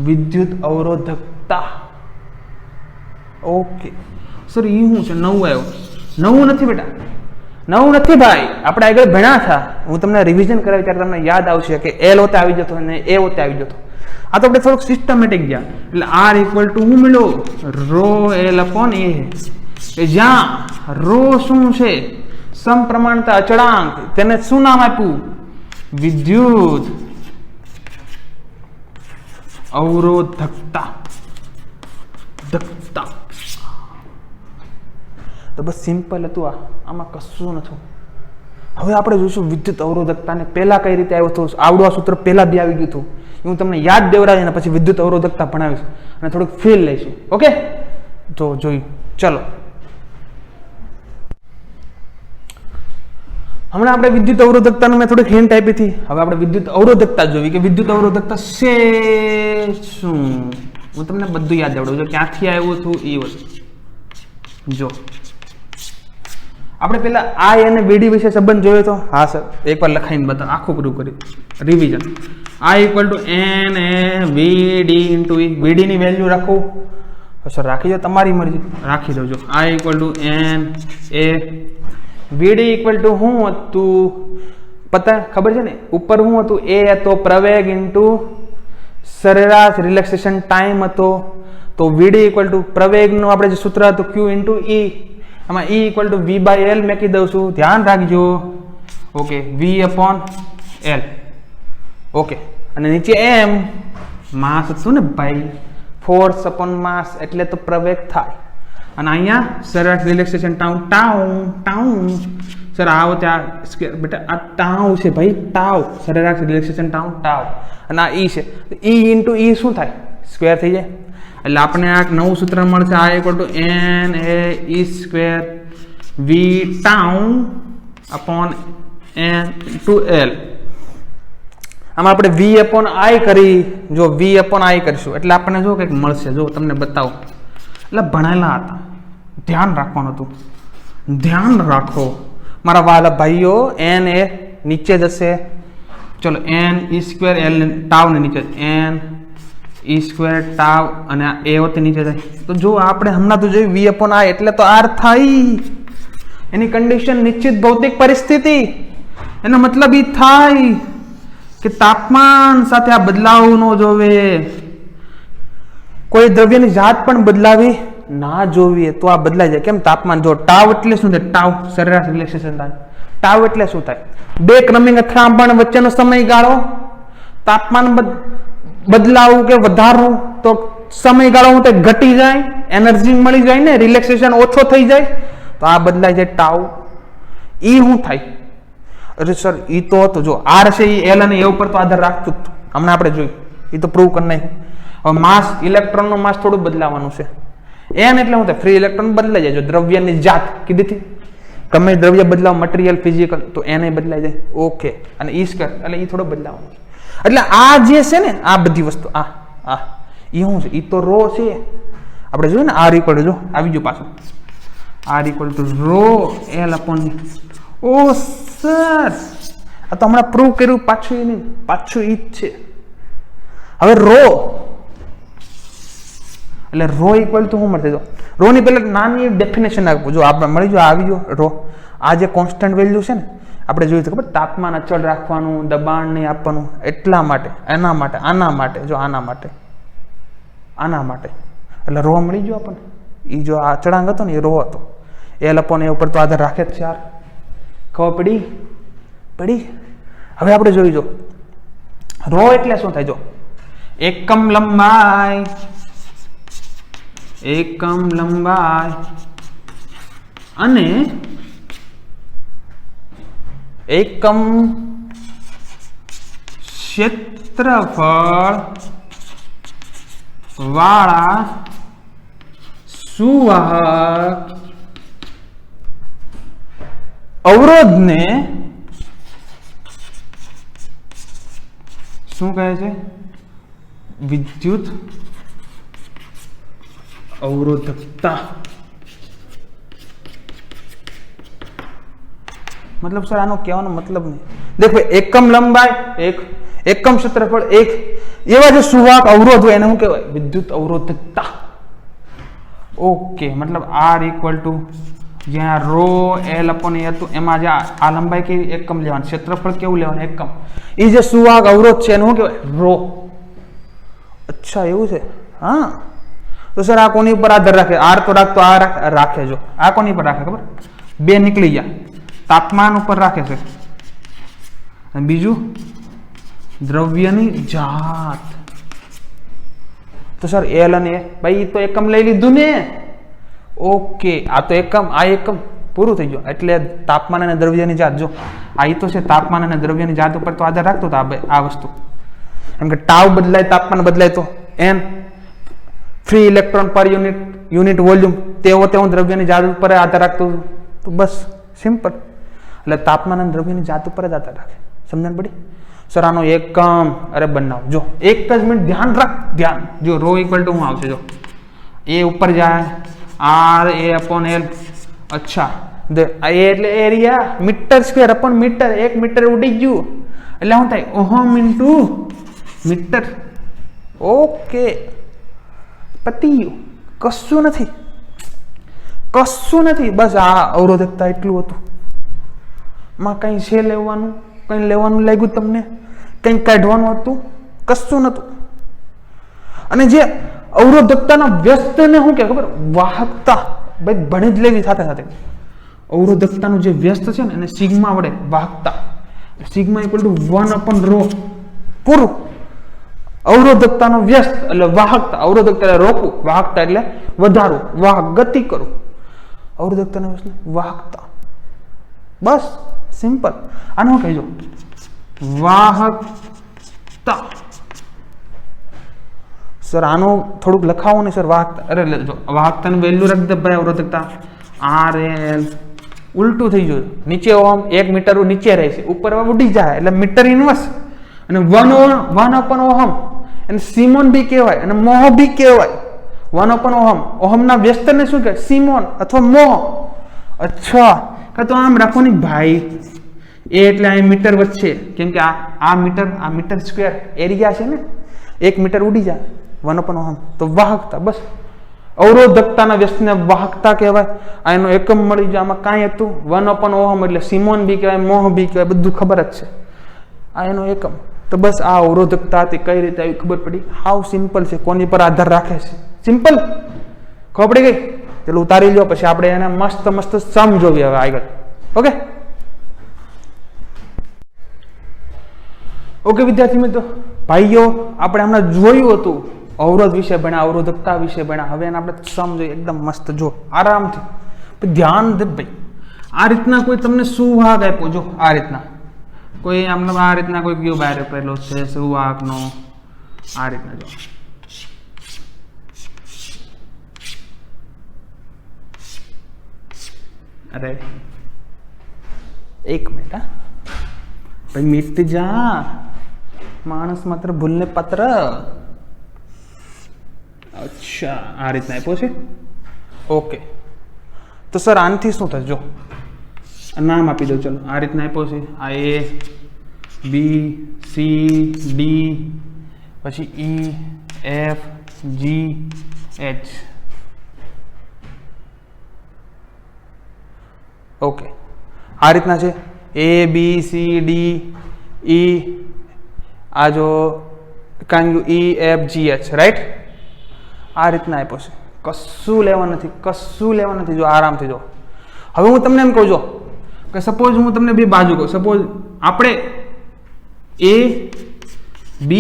વિદ્યુત અવરોધકતા. ઓકે સર, એ શું છે? નવું આવ્યું? નવું નથી બેટા, નવું નથી ભાઈ, આપણે આગળ ભણ્યા હતા. હું તમને રિવિઝન કરાવી ત્યારે તમને યાદ આવશે કે L વતે આવી જતો અને A વતે આવી જતો. આ તો આપણે થોડુંક સિસ્ટમેટિક ગયા. એટલે R ઇક્વલ ટુ શું મળ્યો? ρ/L/A. એ જ્યાં ρ શું છે? સમપ્રમાણતા અચળાંક. તેને શું નામ આપ્યું? વિદ્યુત અવરોધકતા. તો બસ સિમ્પલ હતું. આમાં કશું નથી. હવે આપણે જોઈશું વિદ્યુત અવરોધકતાને પહેલા કઈ રીતે આવ્યો હતો. આવડું આ સૂત્ર પહેલા બી આવી ગયું હતું. હું તમને યાદ દેવડાવીને પછી વિદ્યુત અવરોધકતા ભણાવીશ અને થોડુંક ફીલ લઈશું. ઓકે, તો જોયું. ચલો, હમણાં આપણે વિદ્યુત અવરોધકતાનું મેં થોડીક હિન્ટ આપી હતી. હવે આપણે વિદ્યુત અવરોધકતા જોવી કે વિદ્યુત અવરોધકતા છે શું. હું તમને બધું યાદ દેવડાવું છું ક્યાંથી આવ્યું હતું એ વસ્તુ. જો આપણે પેલા I અને VD વિશે સંબંધ જોયો તો. હા સર, એકવાર લખાઈને બતાવ, આખું પૂરું કરી revision. I equal to NA/VD into E. VD ની વેલ્યુ રાખો સર, રાખી દો, તમારી મરજી, રાખી દો. જો I equal to NA/VD equal to શું હતું પતા ખબર છે ને? ઉપર શું હતું? A હતો પ્રવેગ ઇન્ટુ સરેરાશ રિલેક્સેશન ટાઈમ હતો. તો VD ઇક્વલ ટુ પ્રવેગનું આપણે જે સૂત્ર હતું Q ઇન્ટુ E. આમાં E ઇક્વલ ટુ V/L મેકી દઉં છું, ધ્યાન રાખજો. Okay, V/L. ઓકે, અને નીચે M માસ હતું ને ભાઈ, ફોર્સ અપોન માસ, એટલે તો પ્રવેગ થાય. અને અહીંયા સરેરાશ રિલેક્સેશન ટાઉ. સર આવો ત્યાં બેટા, આ ટાઉ છે ભાઈ, ટાઉ સરેરાશ રિલેક્સેશન ટાઉ. અને આ E છે, E ઇન્ટુ E શું થાય? સ્ક્વેર થઈ જાય. એટલે આપણે આ નવું સૂત્ર મળશે. I equal to NA/E² V/N/L. આમાં આપણે V/I કરી, જો V/I કરીશું એટલે આપણને જો કંઈક મળશે. જો તમને બતાવો, એટલે ભણેલા હતા, ધ્યાન રાખવાનું હતું. ધ્યાન રાખો મારા વાલા ભાઈઓ. એન એ નીચે જશે, ચલો N E square L tau ને નીચે એન ઈ સ્ક્વેર ટાવ અને આ એ હોતે નીચે જાય. તો જો આપણે હમણાં તો જોયું વી અપોન આર એટલે તો આર થાય. એની કન્ડિશન નિશ્ચિત ભૌતિક પરિસ્થિતિ, એનો મતલબ ઈ થાય કે તાપમાન સાથે આ બદલાવ ન જોવે. કોઈ દ્રવ્યની જાત પણ બદલાવી ના જોવી તો આ બદલાઈ જાય. કેમ? તાપમાન. જો ટાવ એટલે શું થાય? ટાવ સરેરાશ રિલેક્સેશન થાય. ટાવ એટલે શું થાય? બે ક્રમિક અથડામણ વચ્ચેનો સમયગાળો. તાપમાન બદલાવું કે વધારવું તો સમયગાળો હું તે ઘટી જાય, એનર્જી મળી જાય ને, રિલેક્સેશન ઓછો થઈ જાય, તો આ બદલાઈ જાય ટાવ. ઈ શું થાય? અરે સર ઈ તો હતો જો આર છે ઈ એલ અને એ ઉપર તો આધાર રાખતું જ. હમણાં આપણે જોયું, ઈ તો પ્રૂવ કરી નાખ્યું. હવે માસ, ઇલેક્ટ્રોનનો માસ થોડું બદલાવાનું છે. એન એટલે શું થાય? ફ્રી ઇલેક્ટ્રોન બદલાઈ જાય. જો દ્રવ્યની જાત કીધી હતી, ગમે દ્રવ્ય બદલાવ, મટીરિયલ, ફિઝિકલ, તો એને બદલાઈ જાય. ઓકે. અને ઈ સ્ક્વેર એટલે ઈ થોડો બદલાવાનો છે. એટલે આ જે છે ને આ બધી વસ્તુ આ ઈ શું છે? ઈ તો રો છે. આપણે જોયું ને આર ઇક્વલ ટુ, જો આવી ગયું પાછું, R equal to rho L upon. ઓ સર આ તો હમણાં પ્રૂવ કર્યું. પાછું ઈ નહીં, પાછું ઈ જ છે. હવે રો એટલે રો ઇક્વલ ટુ શું મળશે? જો રો ની પહેલા નાની ડેફિનેશન આપું. જો આપણે મળી જો આવી ગયો રો. આ જે કોન્સ્ટન્ટ વેલ્યુ છે ને, આપણે જોયું ખબર, તાપમાન અચળ રાખવાનું, દબાણ નહીં આપવાનું, એટલા માટે, એના માટે, આના માટે, જો આના માટે, આના માટે, એટલે રો મળી ગયો આપણને. એ જો આ અચળાંક હતો ને એ રો હતો. એલ અપોન એ ઉપર તો આધાર રાખે જ છે. યાર ખબર પડી. હવે આપણે જોઈ જો રો એટલે શું થાય? જો એકમ લંબાઈ અને એકમ ક્ષેત્રફળ વાળા સુવાહક અવરોધને શું કહે છે? વિદ્યુત અવરોધકતા. मतलब सर આનો કહેવાનો મતલબ નહીં. દેખો એકમ લંબાઈ એકમ ક્ષેત્રફળ એવા જે સુવાહક અવરોધ હોય એને શું કહેવાય? વિદ્યુત અવરોધકતા. ઓકે. મતલબ આર ઇક્વલ ટુ જ્યાં રો એલ અપોન એ હતું એમાં જે આ લંબાઈ કેવી એકમ લેવાની, ક્ષેત્રફળ કેવું લેવાનું? એકમ. એ જે સુવાહક અવરોધ છે એને શું કહેવાય? રો. અચ્છા એવું છે. હા તો સર આ કોની ઉપર આધાર રાખે? આર તો રાખતો આ રાખે. જો આ કોની પર રાખે ખબર? બે નીકળી ગયા. તાપમાન ઉપર રાખે છે અને બીજું દ્રવ્યની જાત. તો સર એલ અને ભાઈ તો એકમ લઈ લીધું ને. ઓકે. આ તો એકમ, આ એકમ પૂરું થઈ ગયું. એટલે તાપમાન અને દ્રવ્યની જાત. જો આ તો છે તાપમાન અને દ્રવ્યની જાત ઉપર તો આધાર રાખતો હતો આ વસ્તુ. કેમ કે ટાવ બદલાય, તાપમાન બદલાય તો એન ફ્રી ઇલેક્ટ્રોન પર યુનિટ વોલ્યુમ તેઓ દ્રવ્યની જાત ઉપર આધાર રાખતું. તો બસ સિમ્પલ. એટલે તાપમાન અને દ્રવ્યની જાત ઉપર જ આધાર રાખે. સમજણ પડી? સર આનો એકમ અરે બનાવ. જો એક જ મિનિટ ધ્યાન રાખ. ધ્યાન જો રો ઇક્વલ ટુ શું આવશે? જો એ ઉપર જાય આર એ અપોન એલ. અચ્છા એ એટલે area metre square upon metre. 1 metre ઉડી ગયું એટલે શું થાય? Ohm into metre. ઓકે પતી ગયું. કશું નથી. બસ આ અવરોધકતા એટલું હતું. માં કઈ છે લેવાનું? કઈ લેવાનું લાગ્યું તમને? કઈ કાઢવાનું હતું? કશું નતું. અને જે અવરોધકતાના વ્યસ્તને શું કે ખબર? વાહકતા. ભાઈ ભણી જ લેવી સાથે સાથે. અવરોધકતાનું જે વ્યસ્ત છે ને એને સિગ્મા વડે વાહકતા. Sigma equal to 1 upon rho. પૂરું. અવરોધકતાનો વ્યસ્ત એટલે વાહકતા. અવરોધકતા એટલે રોકવું, વાહકતા એટલે વધારવું, વાહક ગતિ કરું. અવરોધકતાનો વ્યસ્ત વાહકતા. બસ સિમ્પલ. આનું કહેજો વાહકતા. સર આનું થોડુંક લખાવો ને સર. વાહકતા અરે જો વાહકતાની વેલ્યુ રાખી દે ભાઈ. અવરોધકતા આર એલ ઉલટું થઈ ગયું. નીચે ઓમ 1 મીટર નીચે રહે છે, ઉપર ઉડી જાય એટલે મીટર ઇન્વર્સ. અને 1 અપન ઓહમ એને સિમોન બી કહેવાય અને મોહ બી કહેવાય. 1/ઓહમ. ઓહમના વ્યસ્તને શું કહે? સિમોન અથવા મોહ. અચ્છા, કાં તો આમ રાખો ને ભાઈ, એ એટલે આ મીટર વચ્ચે, કેમ કે આ મીટર સ્ક્વેર એરિયા છે ને, 1 મીટર ઉડી જાય 1/ઓહમ. તો વાહકતા, બસ અવરોધકતાના વ્યસ્તને વાહકતા કહેવાય. આ એનો એકમ મળી જાય. આમાં કાંઈ હતું 1/ઓહમ એટલે સિમોન બી કહેવાય, મોહ બી કહેવાય, બધું ખબર જ છે. આ એનો એકમ. તો બસ આ અવરોધકતા હતી, કઈ રીતે આવી ખબર પડી. હાવ સિમ્પલ છે, કોની પર આધાર રાખે છે. સિમ્પલ ખબર પડી ગઈ. ચલો ઉતારી લો, પછી આપણે એને મસ્ત મસ્ત સમ જોઈએ હવે આગળ. ઓકે ઓકે વિદ્યાર્થી મિત્રો, ભાઈઓ આપણે હમણાં જોયું હતું અવરોધ વિશે ભણ્યા, અવરોધકતા વિશે ભણ્યા. હવે એને આપણે સમ જોઈએ એકદમ મસ્ત. જો આરામથી ધ્યાન દે ભાઈ. આ રીતના કોઈ તમને સુવાહક આપ્યો, જો આ રીતના કોઈ આમને આ રીતના કોઈ કયો બહાર આપેલો છે સુવાહકનો, આ રીતના જો અરે એક મિનિટ હા ભાઈ, મિટ જા માણસ માત્ર ભૂલને પાત્ર. અચ્છા આ રીતના આપ્યો છે. ઓકે તો સર આનાથી શું થશે? જો નામ આપી દો. ચલો આ રીતના આપ્યો છે. આ A B C D પછી E F G H. Okay આ રીતના છે A B C D E, આ જો કાંઈ E F G H, right. આ રીતના આપ્યો છે. કશું લેવા નથી, કશું લેવા નથી. જો આરામથી જો. હવે હું તમને એમ કહું, જો કે સપોઝ હું તમને બે બાજુ કહું. સપોઝ આપણે A B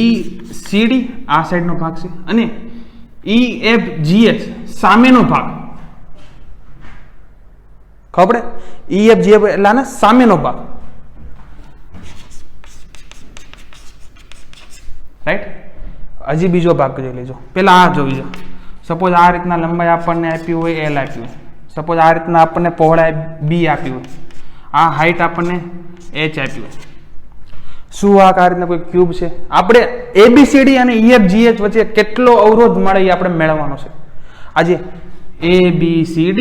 C D આ સાઈડનો ભાગ છે અને E F G H સામેનો ભાગ. ખબર પડે? E F G H એટલે આના સામેનો ભાગ, રાઈટ. હજી બીજો ભાગ જોઈ લેજો. પેલા આ જોઈ લો. સપોઝ આ રીતના લંબાઈ આપણને આપી હોય L આપી હોય. સપોઝ આ રીતના આપણને પહોળાઈ B આપી હોય. આ હાઈટ આપણને H આપી હોય. સુવાહક આ રીતના કોઈ ક્યુબ છે. આપણે ABCD અને EFGH વચ્ચે કેટલો અવરોધ મળે એ આપણે મેળવવાનો છે. આજે ABCD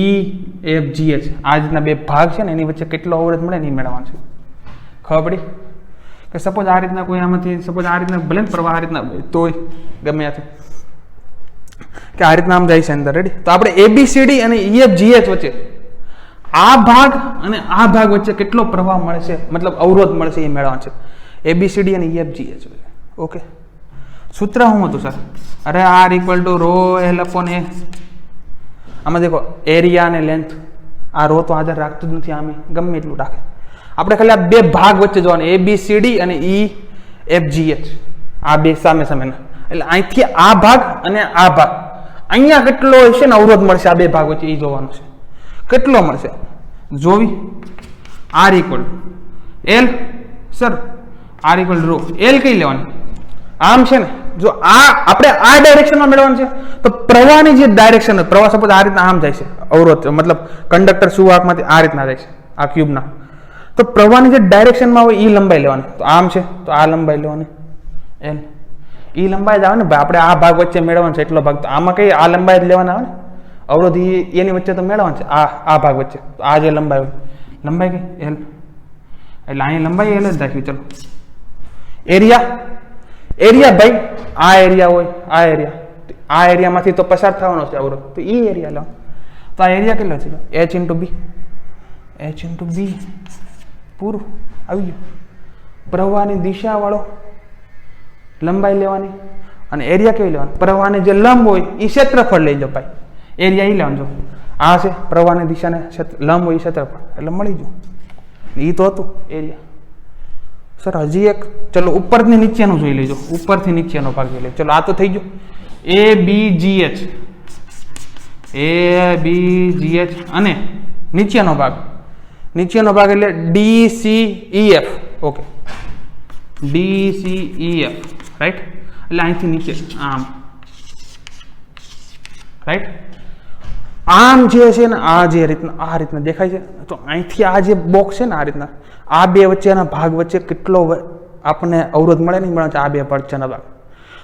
EFGH આ રીતના બે ભાગ છે ને, એની વચ્ચે કેટલો અવરોધ મળે ને એ મેળવવાનો છે. ખબર પડી? કે સપોઝ આ રીતના કોઈ આમાંથી સપોઝ આ રીતના ભલે પ્રવાહ આ રીતના તોય ગમે ત્યાંથી કે આ રીતના આમ જાય છે અંદર, રેડી. તો આપણે ABCD અને EFGH વચ્ચે આ ભાગ અને આ ભાગ વચ્ચે કેટલો પ્રવાહ મળે છે, મતલબ અવરોધ મળે છે, એ મેળવવાનું છે. ABCD અને EFGH. ઓકે સૂત્ર શું હતું સર? અરે R = ρ L/A. આમાં દેખો એરિયા અને લેન્થ, આ રો તો આધાર રાખતું જ નથી, આમે ગમે એટલું રાખે. આપણે ખાલી આ બે ભાગ વચ્ચે જોવાનું, ABCD અને EFGH, આ બે સામે સામેના. એટલે અહીંથી આ ભાગ અને આ ભાગ અહીંયા કેટલો હશે ને અવરોધ મળશે આ બે ભાગ વચ્ચે, એ જોવાનું છે. કેટલો મળશે જોવી. R = L. Sir R = ρ. L કઈ લેવાની? આમ છે ને, જો આ આપણે આ ડાયરેક્શનમાં મેળવવાનું છે તો પ્રવાહની જે ડાયરેક્શન, પ્રવાહ સપોઝ આ રીતના આમ જાય છે, અવરોધ મતલબ કંડક્ટર સુવાહકમાંથી આ રીતના જાય છે આ ક્યુબના, તો પ્રવાહની જે ડાયરેક્શનમાં હોય એ લંબાઈ લેવાની. તો આમ છે તો આ લંબાઈ લેવાની L. એ લંબાઈ જ આવે ને ભાઈ, આપણે આ ભાગ વચ્ચે મેળવવાનો છે એટલો ભાગ. તો આમાં કઈ આ લંબાઈ જ લેવાના આવે ને, અવરોધ એની વચ્ચે તો મેળવવાનું છે આ ભાગ વચ્ચે. તો આ જે લંબાઈ હોય, લંબાઈ કઈ L, એટલે અહીં લંબાઈ L જ રાખી. ચલો એરિયા ભાઈ, આ એરિયા હોય, આ એરિયામાંથી તો પસાર થવાનો છે અવરોધ, તો એ એરિયા લો. તો આ એરિયા કેટલો છે? H × B પૂરું આવી ગયું. પ્રવાહની દિશા વાળો લંબાઈ લેવાની અને એરિયા કેવી લેવાની? પ્રવાહને જે લંબ હોય એ ક્ષેત્રફળ લઈ લો ભાઈ, એરિયા એ લેવાનું. જો આ છે પ્રવાહની દિશાને લંબ હોય એ ક્ષેત્રફળ, એટલે મળી ગયું. એ તો હતું એરિયા. સર હજી એક, ચલો ઉપરથી નીચેનું જોઈ લેજો, ઉપરથી નીચેનો ભાગ જોઈ લેજો. ચલો આ તો થઈ ગયો ABGH અને નીચેનો ભાગ એટલે DCEF. Okay DCEF, right. એટલે અહીંથી નીચે આમ, રાઈટ. આમ જે છે ને આ જે આ રીતના દેખાય છે, તો અહીંથી આ જે બોક્સ છે ને આ રીતના, આ બે વચ્ચેના ભાગ વચ્ચે કેટલો આપણને અવરોધ મળે નહીં મળે છે, આ બે વચ્ચેના ભાગ.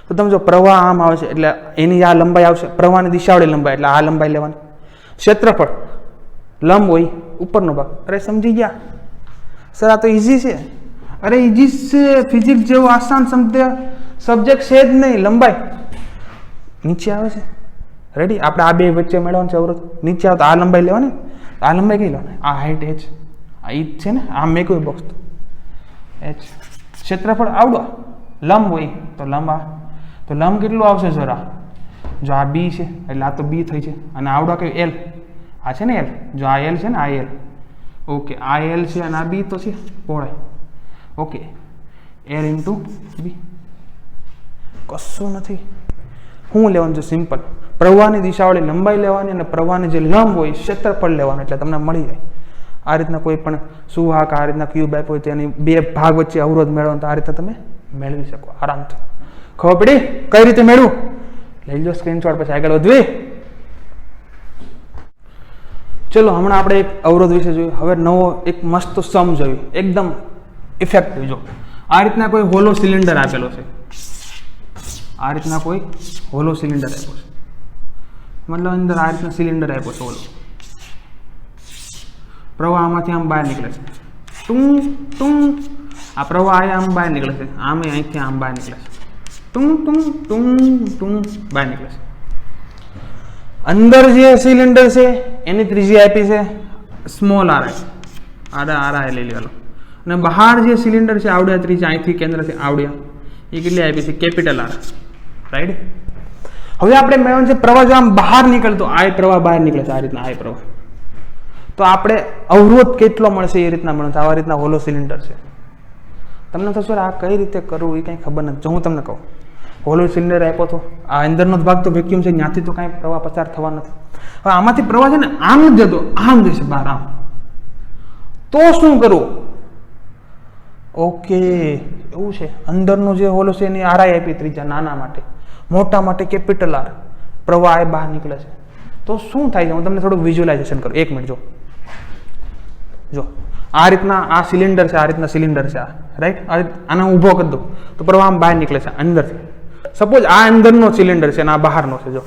તો તો તમે જો પ્રવાહ આમ આવે છે એટલે એની આ લંબાઈ આવશે, પ્રવાહની દિશાવાળી લંબાઈ એટલે આ લંબાઈ લેવાની. ક્ષેત્રફળ લંબ હોય ઉપરનો ભાગ. અરે સમજી ગયા સર? આ તો ઈઝી છે. અરે ઈઝી છે, ફિઝિક્સ જેવો આસાન સબ્જેક્ટ છે જ નહીં. લંબાઈ નીચે આવે છે. રેડી? આપણે આ બે વચ્ચે મેળવવાનું છે અવરોધ. નીચે આવે તો આ લંબાઈ લેવાની. આ લંબાઈ કઈ લેવાની? આ હાઈટ h, આ ઈ છે ને, આ મેં કોઈ બોક્સ h. ક્ષેત્રફળ આવડો, લંબ હોય તો લંબ આ, તો લંબ કેટલું આવશે સર? આ જો આ બી છે એટલે આ તો બી થઈ છે, અને આવડો કયું? એલ. આ છે ને એલ. જો આ એલ છે ને, આ એલ. ઓકે, આ એલ છે અને આ બી તો છે પહોળાઈ. Okay, L into B. કશું નથી. શું લેવાનું છે? સિમ્પલ. પ્રવાહની દિશાવાળી લંબાઈ લેવાની અને પ્રવાહની જે લંબ હોય ક્ષેત્રફળ લેવાનું, એટલે તમને મળી જાય. આ રીતના કોઈ પણ સુવાહક આ રીતના ક્યુબ આપ્યો હોય તેની બે ભાગ વચ્ચે અવરોધ મેળવવાનો, તો આ રીતે તમે મેળવી શકો આરામથી. ખબર પડી કઈ રીતે મેળવું? લઈ લો સ્ક્રીનશોટ, પછી આગળ વધવી. ચલો હમણાં આપણે એક અવરોધ વિશે જોયું. હવે નવો એક મસ્ત સમ જોયું, એકદમ ઇફેક્ટિવ. જો આ રીતના કોઈ હોલો સિલિન્ડર આપેલો છે, આ રીતના કોઈ હોલો સિલિન્ડર આપ્યો છે, મતલબ અંદર આ રીતના સિલિન્ડર આપ્યો છે હોલો. પ્રવાહ આમાંથી આમ બહાર નીકળે છે, ટુંગ ટુંગ. આ પ્રવાહ આમ બહાર નીકળે છે, આમે અહીંથી આમ બહાર નીકળે છે, ટુંગ ટુંગ ટુંગ ટુંગ બહાર નીકળે છે. અંદર જે સિલિન્ડર છે એની ત્રિજ્યા આપી છે સ્મોલ આર આઈ લઈ લેવાનો, અને બહાર જે સિલિન્ડર છે આવડ્યા ત્રિજ્યા અહીંથી કેન્દ્રથી આવડ્યા એ કેટલી આપી છે? Capital R. રાઈટ? હવે આપણે મેળવવાનું છે પ્રવાહ જો આમ બહાર નીકળતો, આ પ્રવાહ બહાર નીકળે છે આ રીતના, આ પ્રવાહ, તો આપણે અવરોધ કેટલો મળશે એ રીતના મળે છે. આવા રીતના હોલો સિલિન્ડર છે. તમને થશે આ કઈ રીતે કરવું એ કંઈ ખબર નથી. જો હું તમને કહું, હોલો સિલિન્ડર આપ્યો તો આ અંદરનો ભાગ તો વેક્યુમ છે, ત્યાંથી તો કાંઈ પ્રવાહ પસાર થવા નથી. હવે આમાંથી પ્રવાહ છે ને આમ જ જતો, આમ જશે બહાર, આમ. તો શું કરવું? ઓકે, એવું છે. અંદરનો જે હોલો છે એની આરઆઈ આપી ત્રિજ્યા, નાના માટે, મોટા માટે કેપિટલ આર. પ્રવાહ એ બહાર નીકળે છે. તો શું થાય છે? હું તમને થોડુંક વિઝ્યુલાઇઝેશન કરું. એક મિનિટ. જો આ રીતના આ સિલિન્ડર છે, આ રીતના સિલિન્ડર છે, આ રાઈટ. આને ઊભો કરી દો તો પ્રવાહ આમ બહાર નીકળે છે અંદરથી. સપોઝ આ અંદરનો સિલિન્ડર છે અને આ બહારનો છે. જો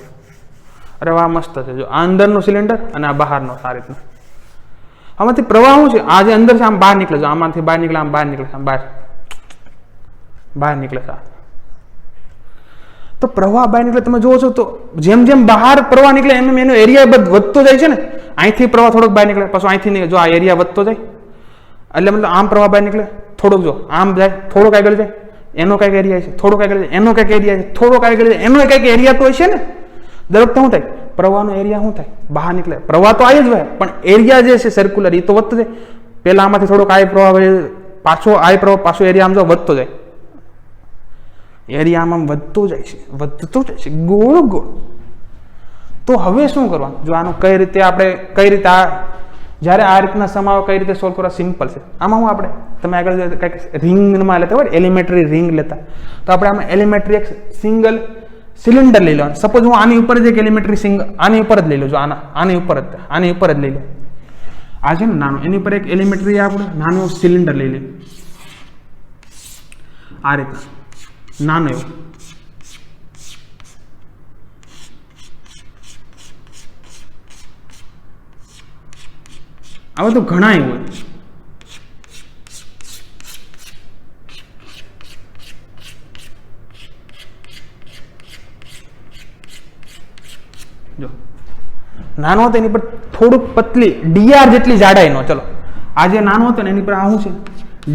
અરે વાહ, મસ્ત છે. જો આ અંદરનો સિલિન્ડર અને આ બહારનો આ રીતના. આમાંથી પ્રવાહ શું છે? આ જે અંદર છે આમ બહાર નીકળે છે, આમાંથી બહાર નીકળે, આમ બહાર નીકળે, આમ બહાર નીકળે છે. તો પ્રવાહ બહાર નીકળે, તમે જોવો છો તો જેમ જેમ બહાર પ્રવાહ નીકળે એમ એમ એનો એરિયા વધતો જાય છે ને. અહીંથી પ્રવાહ થોડોક બહાર નીકળે, પછી અહીંથી જો આ એરિયા વધતો જાય, એટલે મતલબ આમ પ્રવાહ બહાર નીકળે, થોડોક જો આમ જાય, થોડોક આગળ જાય, એનો કંઈક એરિયા છે, થોડોક આગળ જાય, એનો કંઈક એરિયા છે, થોડોક આગળ જાય, એનો કંઈક એરિયા તો છે ને. દરેક તો શું થાય? પ્રવાહનો એરિયા શું થાય? બહાર નીકળે. પ્રવાહ તો આવી જ હોય, પણ એરિયા જે છે સર્ક્યુલર એ તો વધતો જાય. પહેલા આમાંથી થોડોક આ પ્રવાહ પાછો, આ પ્રવાહ પાછો એરિયા આમ જો વધતો જાય, એરિયા આમ વધતો જાય છે, વધતો જાય છે, ગોળ ગોળ. તો હવે શું કરવાનું? જો આનું કઈ રીતે આપણે કઈ રીતે આ જ્યારે આ રીતના સમાવો કઈ રીતે સોલ્વ કરવા? સિમ્પલ છે. આમાં હું આપણે તમે આગળ કંઈક રિંગમાં લેતા હોય, એલિમેન્ટરી રિંગ લેતા, તો આપણે આમાં એલિમેન્ટરી એક સિંગલ સિલિન્ડર લઈ લેવાનું. સપોઝ હું આની ઉપર જ એક એલિમેન્ટરી આની ઉપર જ લઈ લઉં છું, આની ઉપર જ લઈ લો. આ છે ને નાનું, એની ઉપર એક એલિમેન્ટરી આપણે નાનું સિલિન્ડર લઈ લઈએ, આ રીતના નાનો એવો. આવા તો ઘણા હોય. જો નાનો હતો એની પર થોડુંક પતલી ડીઆર જેટલી જાડાઈનો, ચલો આ જે નાનો હતો ને એની પર આ શું છે?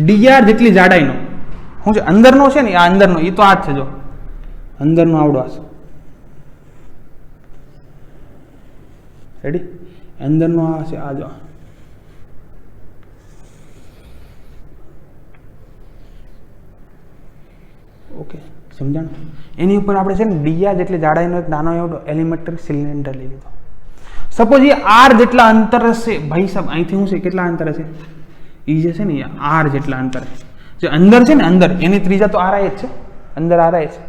ડીઆર જેટલી જાડાઈનો શું છે? અંદરનો છે ને, આ અંદરનો એ તો આ જ છે. જો અંદરનો આવડો આ છે, રેડી? અંદરનો આ છે, આ જો ઓકે, સમજાણ? એની ઉપર આપણે છે ને ડીઆર જેટલી જાડાઈનો એક નાનો એવો એલિમેન્ટરી સિલિન્ડર લઈ લીધો. સપોઝ એ આર જેટલા અંતર હશે, ભાઈ સાહેબ અહીંથી શું છે? કેટલા અંતર હશે? એ જે છે ને એ આર જેટલા અંતર, જે અંદર છે ને અંદર, એની ત્રિજ્યા તો આરઆઈ જ છે, અંદર આરઆઈ છે,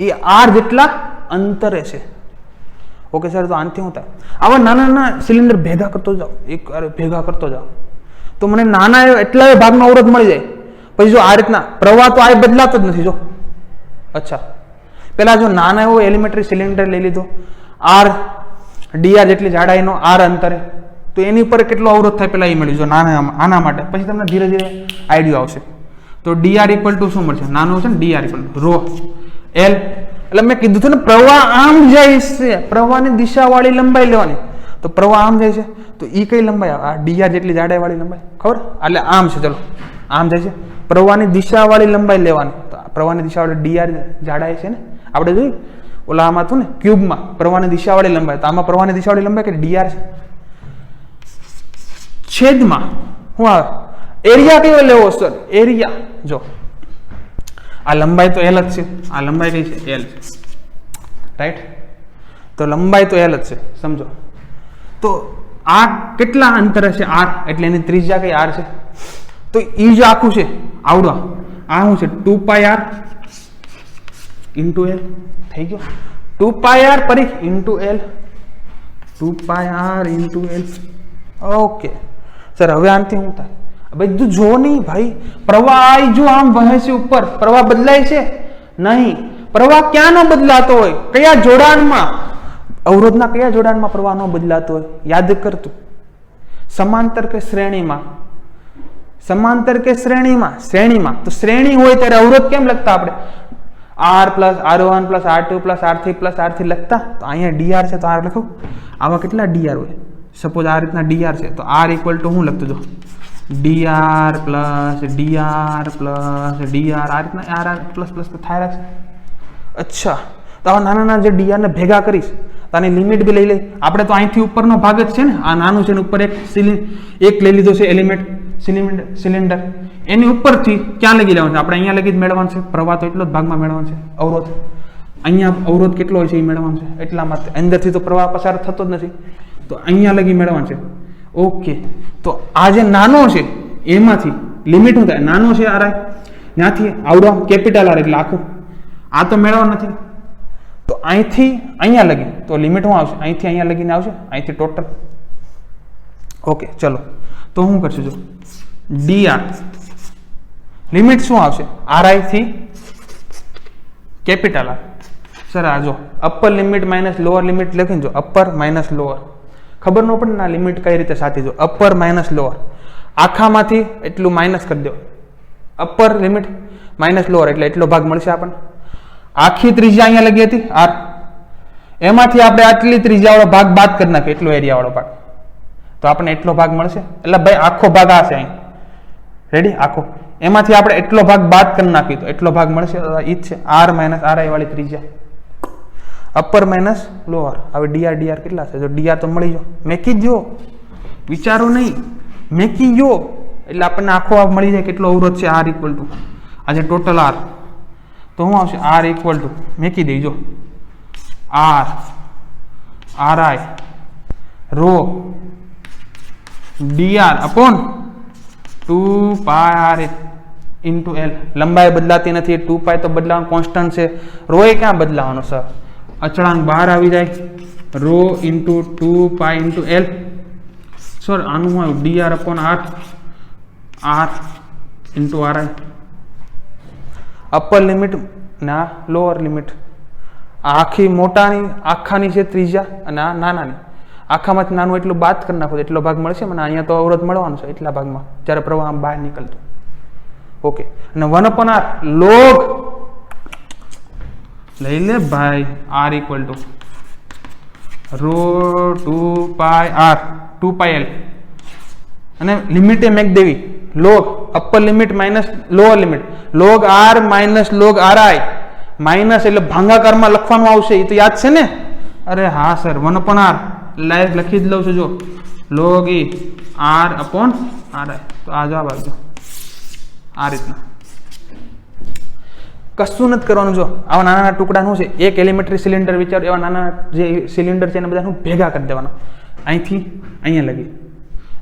એ આર જેટલા અંતરે છે. ઓકે સર, તો આનાથી શું થાય? આવા નાના નાના સિલિન્ડર ભેગા કરતો જાઓ, ભેગા કરતો જાઓ, તો મને નાના એટલા ભાગનો અવરોધ મળી જાય. પછી જો આ રીતના પ્રવાહ તો આ બદલાતો જ નથી. જો અચ્છા, પેલા જો નાના એવો એલિમેન્ટરી સિલિન્ડર લઈ લીધો, આર ડીઆર જેટલી જાડાઈનો આર અંતરે, તો એની ઉપર કેટલો અવરોધ થાય પેલા એ મળ્યું જો આના માટે. પછી તમને ધીરે ધીરે આઈડિયા આવશે. તો ડીઆર ઇક્વલ ટુ શું મળશે? નાનું છે ને, DR equal to rho L. એટલે મેં કીધું હતું ને પ્રવાહ આમ જાય છે, પ્રવાહની દિશાવાળી લંબાઈ લેવાની. તો પ્રવાહ આમ જાય છે તો એ કઈ લંબાઈ આવે? આ ડીઆર જેટલી જાડાઈ વાળી લંબાઈ, ખબર? એટલે આમ છે, ચલો આમ જાય છે, પ્રવાહની દિશાવાળી લંબાઈ લેવાની. તો પ્રવાહની દિશાવાળી ડીઆર જાડાઈ છે ને, આપણે જોયું ઓલા આમાં હતું ને ક્યુબમાં પ્રવાહની દિશાવાળી લંબાઈ, તો આમાં પ્રવાહની દિશાવાળી લંબાઈ કે ડીઆર છે. છેદમાં શું આવે? એરિયા કયો લેવો સર? એરિયા જો આ લંબાઈ તો એલ જ છે, આ લંબાઈ કઈ છે? એલ છે, રાઈટ? તો લંબાઈ તો એલ જ છે, સમજો. તો આ કેટલા અંતરે છે? આર, એટલે એની ત્રિજ્યા કઈ? આર છે. તો ઈ જે આખું છે આવડો, આ શું છે? 2πr ઇન્ટુ એલ થઈ ગયો. 2πr Parikh into L, 2πr into L. Okay sir, હવે આનાથી શું થાય? બધું જો નહીં ભાઈ, પ્રવાહ જો આમ વહે છે ઉપર, પ્રવાહ બદલાય છે નહીં. પ્રવાહ ક્યાં નો બદલાતો હોય? કયા જોડાણમાં? અવરોધના કયા જોડાણમાં પ્રવાહ નો બદલાતો હોય? યાદ કરતું. સમાંતર કે શ્રેણીમાં? સમાંતર કે શ્રેણીમાં? શ્રેણીમાં. તો શ્રેણી હોય ત્યારે અવરોધ કેમ લખતા આપણે? R plus R1 plus R2 plus R3 plus R3 લખતા. તો અહીંયા ડીઆર છે તો આર લખો. આવા કેટલા ડીઆર હોય? સપોઝ આ રીતના ડીઆર છે તો આર ઇક્વલ ટુ હું લખતો જો DR plus DR plus DR, આ રીતના આર આર પ્લસ પ્લસ થાય રાખશે. અચ્છા, તો આવા નાના નાના જે ડીઆર ને ભેગા કરીશ તો આની લિમિટ બી લઈ લઈ. આપણે તો અહીંથી ઉપરનો ભાગ જ છે ને, આ નાનું છે ને ઉપર એક લઈ લીધો છે એલિમેન્ટ સિલિન્ડર, એની ઉપરથી ક્યાં લગી લેવાનું છે? આપણે અહીંયા લગી જ મેળવવાનું છે. પ્રવાહ તો એટલો જ ભાગમાં મેળવવાનો છે. અવરોધ અહીંયા અવરોધ કેટલો હોય છે એ મેળવવાનું છે. એટલા માટે અંદરથી તો પ્રવાહ પસાર થતો જ નથી, તો અહીંયા લગી મેળવવાનું છે. ઓકે, તો આ જે નાનો છે એમાંથી લિમિટ શું થાય? નાનો છે આર, ત્યાંથી આવડો કેપિટલ આર, એટલે આખું આ તો મેળવવા નથી. તો અહીંથી અહીંયા લગી તો લિમિટ શું આવશે? અહીંથી અહીંયા લગીને આવશે, અહીંથી ટોટલ. ઓકે ચલો, તો હું કરશું જો ડીઆર લિમિટ શું આવશે? આરઆઈ થી કેપિટલ આર. સર આ જો upper limit minus lower limit લખીને જો અપર માઇનસ લોઅર, ખબર ન પડે ના લિમિટ કઈ રીતે સાચી. જો અપર માઇનસ લોઅર, આખામાંથી એટલું માઇનસ કરી દો. અપર લિમિટ માઇનસ લોઅર એટલે એટલો ભાગ મળશે આપણને. આખી ત્રિજ્યા અહીંયા લગી હતી આર, એમાંથી આપણે આટલી ત્રિજ્યા વાળો ભાગ બાદ કરી નાખીએ, એટલો એરિયા વાળો ભાગ, તો આપણને એટલો ભાગ મળશે. એટલે ભાઈ આખો ભાગ આ છે અહીં, રેડી? આખો એમાંથી આપણે એટલો ભાગ બાદ કરી નાખીએ તો એટલો ભાગ મળશે. ઈ જ છે આર માઇનસ આરઆઈ વાળી ત્રિજ્યા. Upper minus lower. હવે ડીઆર ડીઆર કેટલા છે? જો ડીઆર તો મળી ગયો, મેકી જ જો, વિચારો નહીં, મેકી ગયો એટલે આપણને આખો મળી જાય. કેટલો અવરોધ છે? આર ઇક્વલ ટુ આજે ટોટલ આર, તો શું આવશે? આર ઇક્વલ ટુ મેકી દેજો R RI rho DR upon 2πr into L. લંબાઈ બદલાતી નથી, 2π તો બદલાવાનું કોન્સ્ટન્ટ છે. રો એ ક્યાં બદલાવાનો સર? અચળાંક બહાર આવી જાય. Rho into 2π into L. Sir આનું શું આવ્યું? DR upon R, R into RI. Upper limit ના લોઅર લિમિટ. આખી મોટાની આખાની છે ત્રીજા અને આ નાનાની. આખામાંથી નાનું એટલું બાદ કરી નાખો એટલો ભાગ મળશે મને. અહીંયા તો અવરોધ મળવાનો છે એટલા ભાગમાં જ્યારે પ્રવાહ બહાર નીકળતો. ઓકે, અને 1/r લોગ લઈ લે ભાઈ, R equal to row 2πr 2πl, અને લિમિટ એ મેક દેવી log upper limit minus lower limit, log R minus log RI, minus એટલે ભાંગાકારમાં લખવાનું આવશે. એ તો યાદ છે ને? અરે હા સર, 1/r લાઈવ લખી જ લઉં છું. જો log E R upon RI, તો આ જવાબ આવજો આ રીતના. કશું નથી કરવાનું. જો આવા નાના નાના ટુકડા શું છે? એક એલિમેન્ટરી સિલિન્ડર વિચારો, એવા નાના જે સિલિન્ડર છે એને બધા ભેગા કરી દેવાના અહીંથી અહીંયા લગી.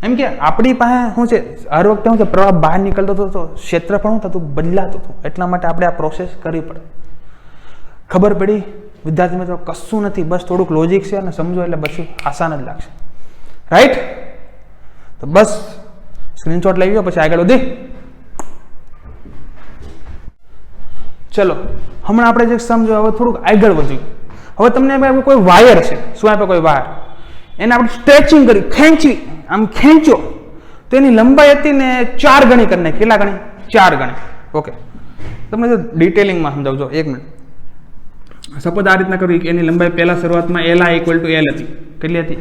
એમ કે આપણી પાસે શું છે હર વખતે શું છે પ્રવાહ બહાર નીકળતો હતો તો ક્ષેત્રફળ શું થતું? બદલાતું હતું. એટલા માટે આપણે આ પ્રોસેસ કરવી પડે. ખબર પડી વિદ્યાર્થી મિત્રો? કશું નથી, બસ થોડુંક લોજિક છે અને સમજો એટલે પછી આસાન જ લાગશે. રાઈટ? તો બસ સ્ક્રીનશોટ લઈ ગયો પછી આગળ વધી. ચલો હમણાં આપણે જે સમજો હવે થોડુંક આગળ વધ્યું. હવે તમને કોઈ વાયર છે, શું આપે કોઈ વાયર, એને આપણે સ્ટ્રેચિંગ કરી, ખેંચી, આમ ખેંચો તો એની લંબાઈ હતી ને 4 ગણી કરી નાખી. કેટલા ગણી? 4 ગણી. ઓકે, તમને જો ડિટેલિંગમાં સમજાવજો, 1 મિનિટ. સપોઝ આ રીતના કર્યું કે એની લંબાઈ પહેલા શરૂઆતમાં LI = L હતી. કેટલી હતી?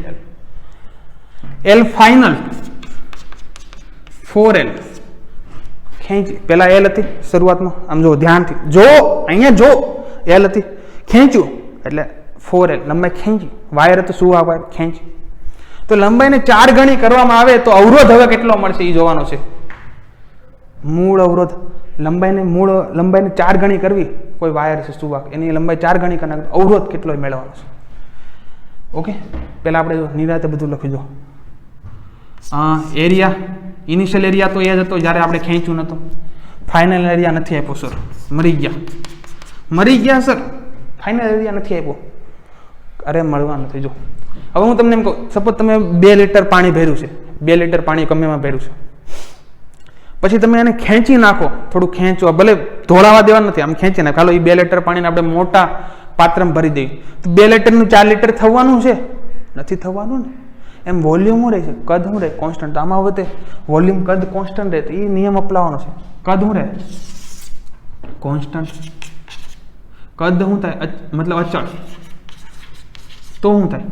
L final 4L. ખેંચી, પહેલા L હતી શરૂઆતમાં, આમ જો ધ્યાનથી જો, અહીંયા જો L હતી, ખેંચ્યું એટલે 4L લંબાઈ ખેંચી. વાયર હતું, શું આ વાયર? ખેંચી. તો લંબાઈને 4 ગણી કરવામાં આવે તો અવરોધ હવે કેટલો મળશે એ જોવાનો છે. મૂળ અવરોધ લંબાઈને 4 ગણી કરવી, કોઈ વાયર છે સુવાક, એની લંબાઈ 4 ગણી કરી નાખી, અવરોધ કેટલો મેળવવાનો છે. ઓકે, પહેલા આપણે નિરાતે બધું લખી દો. એરિયા, ઇનિશિયલ એરિયા તો એ જ હતો જ્યારે આપણે ખેંચ્યું નહોતું. ફાઇનલ એરિયા નથી આપ્યો સર, મરી ગયા સર, ફાઇનલ એરિયા નથી આપ્યો. અરે મળવા નથી. જો હવે હું તમને એમ કહું, સપોઝ તમે 2 લિટર પાણી ભર્યું છે, 2 લિટર પાણી ગમેમાં ભર્યું છે, પછી તમે એને ખેંચી નાખો, થોડું ખેંચો, ભલે ધોળાવા દેવા નથી, આમ ખેંચી નાખો. હાલો એ 2 લિટર પાણીને આપણે મોટા પાત્રમાં ભરી દઈએ તો 2 લિટરનું 4 લિટર થવાનું છે? નથી થવાનું ને. એમ વોલ્યુમ શું રહે છે? કદ શું રહે? કોન્સ્ટન્ટ. આમાં હવે તે વોલ્યુમ કદ કોન્સ્ટન્ટ રહે તો એ નિયમ અપનાવવાનો છે. કદ શું રહે? કોન્સ્ટન્ટ. કદ શું થાય? મતલબ અચળ. તો શું થાય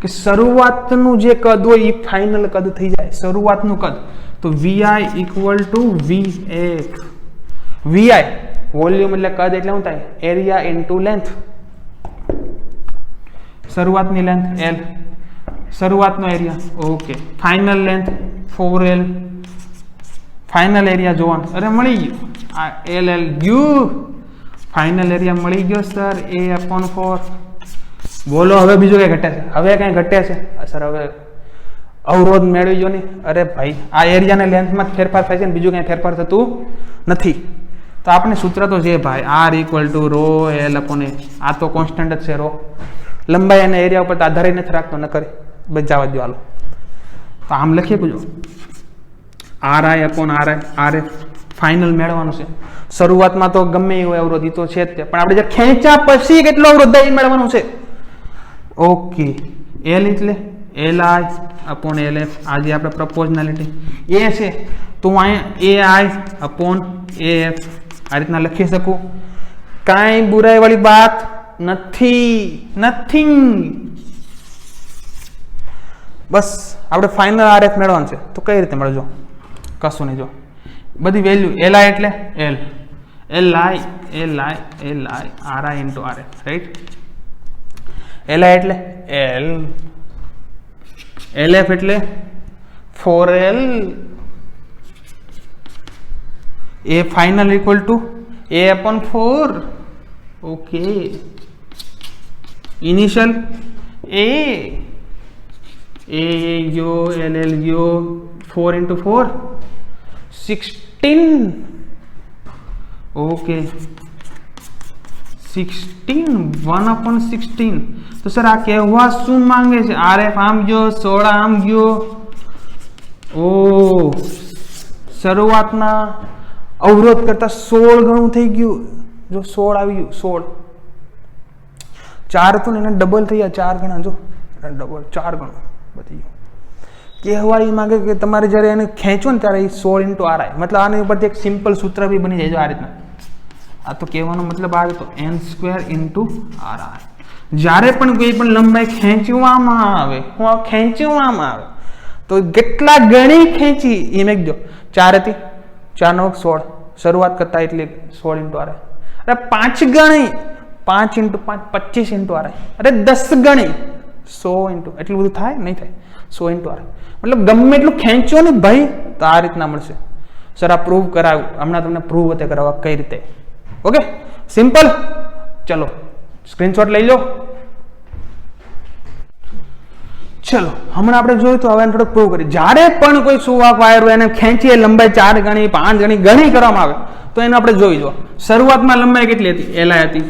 કે શરૂઆતનું જે કદ હોય એ ફાઇનલ કદ થઈ જાય. શરૂઆતનું કદ તો VI = VF. VI વોલ્યુમ એટલે કદ, એટલે શું થાય? Area into length. શરૂઆતની લેન્થ L, શરૂઆતનો area. Okay, final length 4L. Final area જોવાનું. અરે મળી ગયું, આ LL ગયું, ફાઇનલ એરિયા મળી ગયો સર, A/4. બોલો હવે બીજું કઈ ઘટે છે? હવે કઈ ઘટે છે સર? હવે અવરોધ મેળવી જો નહીં. અરે ભાઈ, આ એરિયાને લેન્થમાં ફેરફાર થાય છે ને બીજું કઈ ફેરફાર થતું નથી. તો આપણે સૂત્ર તો છે ભાઈ, R = ρL/A. આ તો કોન્સ્ટન્ટ જ છે ρ. લંબાઈ અને એરિયા ઉપર આધારિત નથી રાખતો, ન કરે બચાવવા દો. હાલો તો આમ લખીએ, પૂછો RI/RF ફાઇનલ મેળવવાનું છે. શરૂઆતમાં તો ગમે એવું અવરોધ તો છે જ તે, પણ આપણે જે ખેંચ્યા પછી કેટલો અવરોધ થાય એ મેળવવાનું છે. ઓકે, L એટલે LI/LF. આ જે આપણે પ્રપોઝનાલિટી એ છે તો હું અહીંયા AI/AF આ રીતના લખી શકું. કાંઈ બુરાઈ વાળી વાત નથી, નથિંગ. બસ આપણે ફાઇનલ RF મેળવવાનું છે. તો કઈ રીતે મળજો? કશું નહીં. જો બધી વેલ્યુ LI એટલે L, LI RI × RF, right? LI એટલે L, LF એટલે 4L. A final = A/4. Okay, initial A ગયો, LL ગયો, 4 × 4 16. ઓકે, 16, 1/16. તો સર આ કહેવા શું માંગે છે? RF આમ ગયો, 16 આમ ગયો. ઓ, શરૂઆતના અવરોધ કરતા 16 ગણું થઈ ગયું. જો 16 આવી ગયું, 16. 4 હતું ને એને ડબલ થઈ ગયા, 4 ગણા. જો ડબલ 4 ગણું બધી ગયું. કહેવા એ માંગે કે તમારે જ્યારે એને ખેંચો ને ત્યારે એ 16 × RI, મતલબ આની ઉપરથી એક સિમ્પલ સૂત્ર બી બની જાય. જો આ રીતના. આ તો કહેવાનો મતલબ આ તો n² × RI. જ્યારે પણ કોઈ પણ લંબાઈ ખેંચવામાં આવે તો કેટલા ગણી ખેંચી એ મેં જો 4 હતી, 4 × 16 શરૂઆત કરતા એટલે 16 × RI. અરે 5 ગણી, 5 × 5 25 × RI. અરે 10 ગણી 100 એટલું બધું થાય? નહીં થાય. 100 × RI. મતલબ ગમે એટલું ખેંચો ને ભાઈ તો આ રીતના મળશે. સર આ પ્રૂવ કરાવ્યું, હમણાં તમને પ્રૂવ હોતે કરાવવા કઈ રીતે. Okay, simple. ચલો સ્ક્રીનશોટ લઈ લો. ચલો હમણાં આપણે જોયું તો હવે થોડુંક પ્રૂવ કરીએ. જ્યારે પણ કોઈ સુવાક વાયર હોય એને ખેંચીએ, લંબાઈ 4 ગણી 5 ગણી ગણી કરવામાં આવે તો એને આપણે જોઈ જો. શરૂઆતમાં લંબાઈ કેટલી હતી? LI હતી.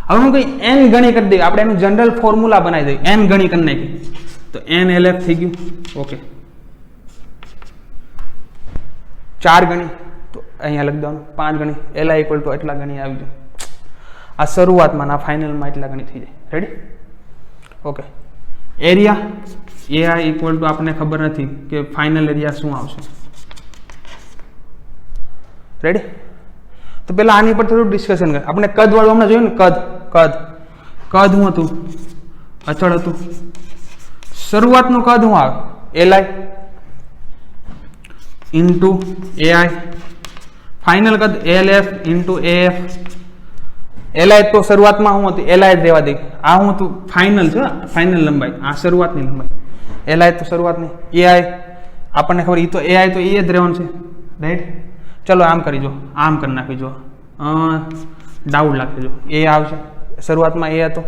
હવે હું કઈ n ગણી કરી દઈએ, આપણે એનું જનરલ ફોર્મ્યુલા બનાવી દઈએ. n ગણી કરી નાખી તો NLF થઈ ગયું. ઓકે, 4 ગણી તો અહીંયા લખી દેવાનું 5 ગણી li ઇક્વલ ટુ એટલા ગણી આવી જાય. આ શરૂઆતમાં ના ફાઇનલમાં એટલા ગણી થઈ જાય. Ready? Okay. Area ai equal to આપણને ખબર નથી કે ફાઇનલ એરિયા શું આવશે. રેડી? તો પેલા આની પર થોડું ડિસ્કશન કર. આપણે કદ વાળું હમણાં જોયું ને, કદ શું હતું? અચળ હતું. શરૂઆતનું કદ શું આવે? li into ai. ફાઇનલ કદ lf ઇન્ટુ af. li તો શરૂઆતમાં શું હતું? li જ રહેવા દે. આ શું હતું? ફાઇનલ છે, ફાઇનલ લંબાઈ. આ શરૂઆતની લંબાઈ. li તો શરૂઆતની. ai આપણને ખબર, એ તો ai તો એ જ રહેવાનું છે. રાઈટ? ચલો આમ કરી જો, આમ કરી નાખી જો, ડાઉટ લાગશે જો, એ આવશે. શરૂઆતમાં એ હતો.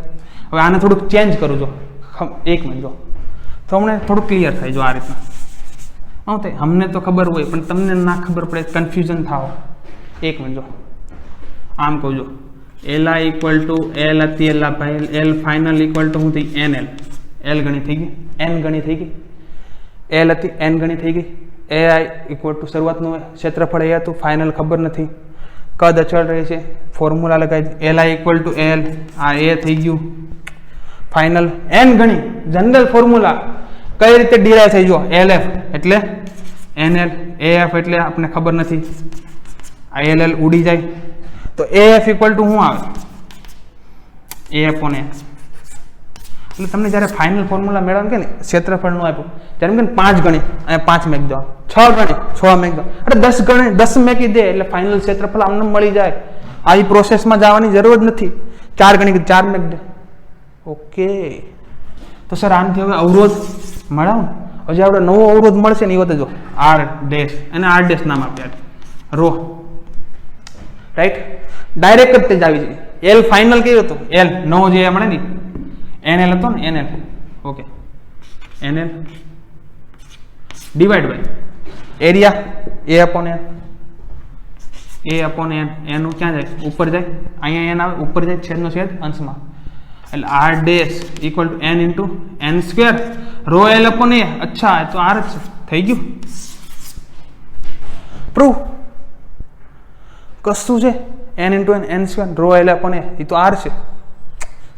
હવે આને થોડુંક ચેન્જ કરું જો, 1 મિનિટ જો, તો અમને થોડું ક્લિયર થાય જો. આ રીતના શું થાય? અમને તો ખબર હોય પણ તમને ના ખબર પડે, કન્ફ્યુઝન થાવ. 1 મિનિટ જો, આમ કહું જો, li ઇક્વલ ટુ l હતી એલા ભાઈ, l ફાઇનલ ઇક્વલ ટુ શું થઈ? nl. l ગણી થઈ ગઈ, n ગણી થઈ ગઈ, l હતી n ગણી થઈ ગઈ. ai ઇક્વલ ટુ શરૂઆતનું ક્ષેત્રફળ એ હતું, ફાઇનલ ખબર નથી, કદ અચળ રહે છે, ફોર્મ્યુલા લગાવી. li ઇક્વલ ટુ l, આ a થઈ ગયું. ફાઇનલ n ગણી, જનરલ ફોર્મ્યુલા કઈ રીતે ડિરાઈવ થઈ જો, lf એટલે nl, af એટલે આપણને ખબર નથી, આ ll ઉડી જાય. તો af ઇક્વલ ટુ શું આવે? a upon n. એટલે તમને જ્યારે ફાઇનલ ફોર્મ્યુલા મેળવવાનું કે ને, ક્ષેત્રફળનું આપ્યું ત્યારે એમ કે 5 ગણી, અહીંયા 5 મેક દો, 6 ગણી 6 મેક દો, અરે 10 ગણી 10 મેકી દે એટલે ફાઇનલ ક્ષેત્રફળ આમને મળી જાય. આ પ્રોસેસમાં જવાની જરૂર જ નથી. 4 ગણી 4 મેક દે. ઓકે. તો સર આનાથી હવે અવરોધ મળાવ ને, હજી આપણે નવો અવરોધ મળશે ને, એ વખતે જો r ડેશ, અને r ડેશ નામ આપ્યા રો. રાઈટ? ડાયરેક્ટ જ તે જ આવી જાય. l ફાઇનલ કેવું હતું? l નવો જે મળે ને, nl હતો ને, nl. Okay. nl divide by area a upon n. a upon n, એનું ક્યાં જાય? ઉપર જાય. અહીંયા n આવે, ઉપર જાય, છેદનો છેદ અંશમાં. એટલે r dash equal to n into n square row l upon a. અચ્છા, તો r જ થઈ ગયું. પ્રૂવ કશું છે? n into n square row l upon a, એ તો r છે.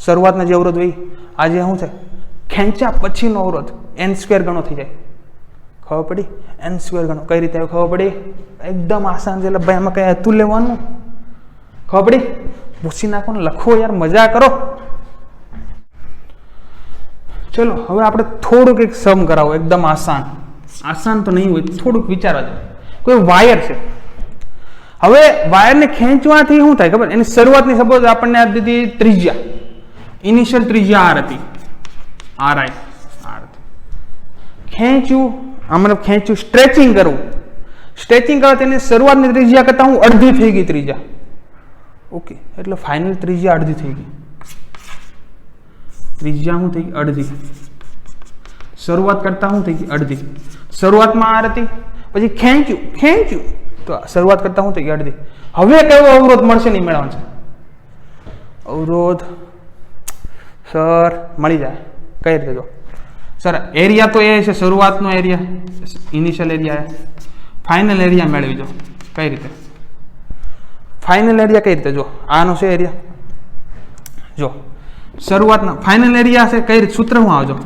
શરૂઆતના જે અવરોધ હોય આજે શું છે? ખેંચ્યા પછીનો અવરોધ n સ્ક્વેર ગણો થઈ જાય. ખબર પડી? n સ્ક્વેર ગણો કઈ રીતે ખબર પડી? એકદમ આસાન છે. એટલે ભાઈ આમાં કઈ હતું લેવાનું? ખબર પડી? પૂછી નાખો ને, લખો યાર, મજા કરો. ચલો હવે આપણે થોડુંક એક સમ કરાવો, એકદમ આસાન. આસાન તો નહીં હોય, થોડુંક વિચારવા દો. કોઈ વાયર છે. હવે વાયરને ખેંચવાથી શું થાય ખબર? એની શરૂઆતની સપોઝ આપણને આ દીધી ત્રિજ્યા, ઇનિશિયલ ત્રિજ્યા r હતી, ri. ખેંચ્યું, આમાં ખેંચ્યું, સ્ટ્રેચિંગ કરવું. સ્ટ્રેચિંગ કરવા તેની શરૂઆતની ત્રિજ્યા કરતા હું અડધી થઈ ગઈ ત્રિજ્યા. ઓકે. એટલે ફાઇનલ ત્રિજ્યા અડધી થઈ ગઈ. ત્રિજ્યા શું થઈ ગઈ? અડધી. શરૂઆત કરતા શું થઈ ગઈ? અડધી. શરૂઆતમાં r હતી, પછી ખેંચ્યું તો શરૂઆત કરતા શું થઈ ગઈ? અડધી. હવે કયો અવરોધ મળશે નહીં મેળવવાનો છે? અવરોધ સર મળી જાય. કઈ રીતે જો સર? એરિયા તો એ છે, શરૂઆતનો area, initial area, final area મેળવી જો. કઈ રીતે ફાઇનલ એરિયા? કઈ રીતે જો? આનો છે એરિયા જો, શરૂઆતનો ફાઇનલ એરિયા છે. કઈ રીતે? સૂત્ર શું આવજો?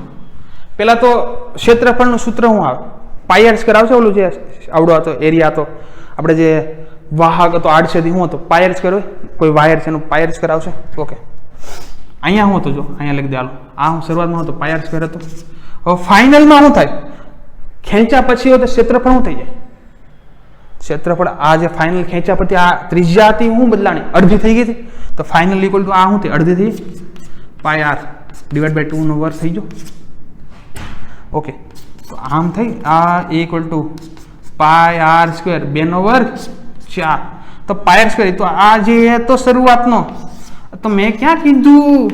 પેલા તો ક્ષેત્રફળનું સૂત્ર શું આવે? પાઈ આર સ્ક્વેર આવશે. ઓલું જે આવડો હતો એરિયા હતો, આપણે જે વાહક હતો આડછેદી શું હતો? પાઈ આર સ્ક્વેર હોય. કોઈ વાયર છે એનું પાઈ આર સ્ક્વેર આવશે. ઓકે. અહીંયા શું હતું જો? અહીંયા લખી દે. હાલો, આ હું શરૂઆતમાં હતો, પાઈ આર સ્ક્વેર હતો. હવે ફાઇનલમાં શું થાય? ખેંચ્યા પછી હોય તો ક્ષેત્રફળ શું થઈ જાય? ક્ષેત્રફળ આ જે ફાઇનલ ખેંચ્યા પછી આ ત્રિજ્યા હતી શું બદલાણી? અડધી થઈ ગઈ હતી. તો ફાઇનલ ઇક્વલ ટુ આ શું થઈ? અડધી થઈ પાઈ આર ડિવાઈડ બાય 2 નો વર્ગ થઈ ગયો. ઓકે. તો આમ થઈ આ equal to pi R square 2 નો વર્ગ 4. તો પાઈ આર સ્ક્વેર તો આ જે તો શરૂઆતનો, તો મેં ક્યાં કીધું?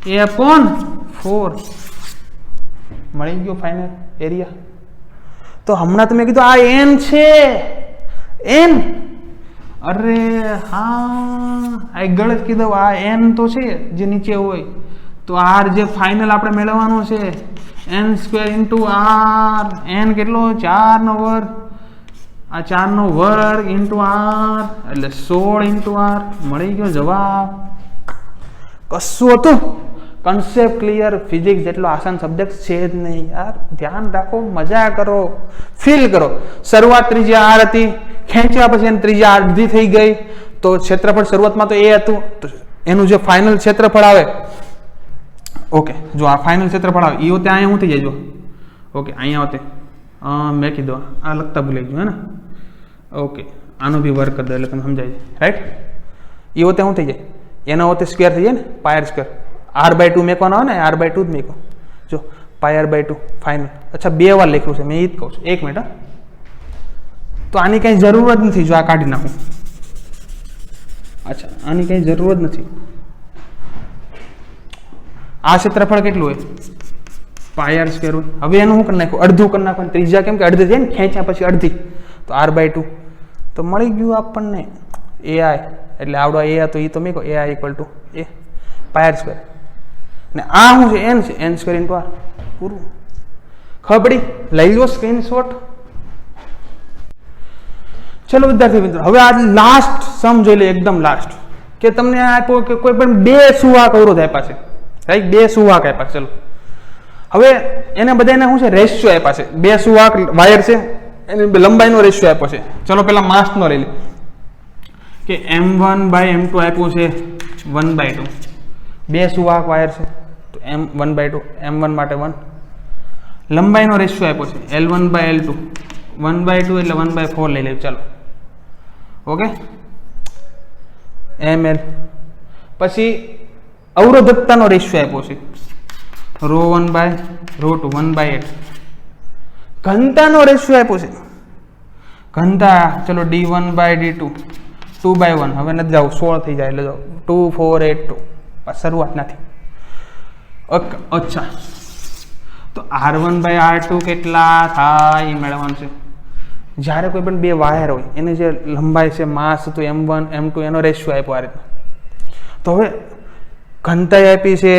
a upon 4 મળી ગયો ફાઇનલ એરિયા. તો હમણાં તમે કીધું આ n છે, n. અરે હા, આ ગલત કીધું. આ n તો છે જે નીચે હોય, તો r જે ફાઇનલ આપણે મેળવવાનો છે n square into r. n કેટલો? 4 નો વર્ગ. આ 4નો વર્ગ ઇન્ટુ આર એટલે 16 ઇન્ટુ આર. મળી ગયો જવાબ. કશું હતું? Concept clear. ફિઝિક્સ જેટલો આસાન સબ્જેક્ટ છે જ નહીં યાર. ધ્યાન રાખો, મજા કરો, ફીલ કરો. શરૂઆત ત્રિજ્યા આર હતી, ખેંચ્યા પછી એની ત્રિજ્યા અડધી થઈ ગઈ. તો ક્ષેત્રફળ શરૂઆતમાં તો એ હતું, તો એનું જે ફાઇનલ ક્ષેત્રફળ આવે, ઓકે, જો આ ફાઇનલ ક્ષેત્રફળ આવે એ ત્યાં અહીંયા શું થઈ જાય? જો ઓકે, અહીંયા હોતે મેં કીધું આ લખતા ભૂલાઈ ગયું હે ને. ઓકે, આનો બી વર્ક કરી દો એટલે તમે સમજાય જાય, રાઈટ? એ હોતે શું થઈ જાય? એના હોતે સ્ક્વેર થઈ જાય ને, પાયર સ્ક્વેર. r/2 મેકવાનો આવે ને, r/2 જ મેકો. જો πr/2 ફાઇનલ. અચ્છા, 2 વાર લખ્યું છે, મેં એ જ કહું છું. 1 મિનિટ. તો આની કંઈ જરૂર જ નથી. જો આ કાઢી નાખું. અચ્છા, આની કંઈ જરૂર જ નથી. આ ક્ષેત્રફળ કેટલું હોય? πr² હોય. હવે એનું શું કરી નાખ્યું? અડધું કરી નાખવાનું. ત્રિજ્યા કેમ કે અડધી છે ને, ખેંચ્યા પછી અડધી, તો r/2 તો મળી ગયું આપણને ai. એટલે આવડો a હતો એ તો મેં કહો ai = a πr². ને આ શું છે? n છે, n² × r. પૂરું. ખબર પડી? લઈ લો સ્ક્રીનશોટ. ચલો વિદ્યાર્થી મિત્રો, હવે આ લાસ્ટ સમ જોઈ લે. એકદમ લાસ્ટ કે તમને આપ્યો કે કોઈ પણ 2 સુવાહક અવરોધ આપ્યા છે, રાઈટ? 2 સુવાહક આપ્યા. ચલો હવે એને બધાને શું છે? રેશિયો આપ્યા છે. 2 સુવાહક વાયર છે, એની લંબાઈનો રેશિયો આપ્યો છે. ચલો પેલા માસનો લઈ લે કે m1/m2 આપ્યું છે 1/2. 2 સુવાહક વાયર છે તો m1/2, m1 માટે 1. લંબાઈનો રેશિયો આપ્યો છે L1/L2, 1/2 એટલે 1/4 લઈ લેવું. ચાલો ઓકે, ml. પછી અવરોધકતાનો રેશિયો આપ્યો છે ρ1/ρ2, 1/8. ઘનતાનો રેશિયો આપ્યો છે. ઘનતા ચલો d1/d2, 2/1. હવે નથી જાવ, 16 થઈ જાય એટલે જાઓ 2, 4, 8, 2. શરૂઆત નથી. અચ્છા, તો r1/r2 કેટલા થાય એ મેળવવાનું છે. જ્યારે કોઈ પણ 2 વાયર હોય એની જે લંબાઈ છે, માસ તો m1, m2, એનો રેશિયો આપ્યો આ રીતનો. તો હવે ઘનતા આપી છે,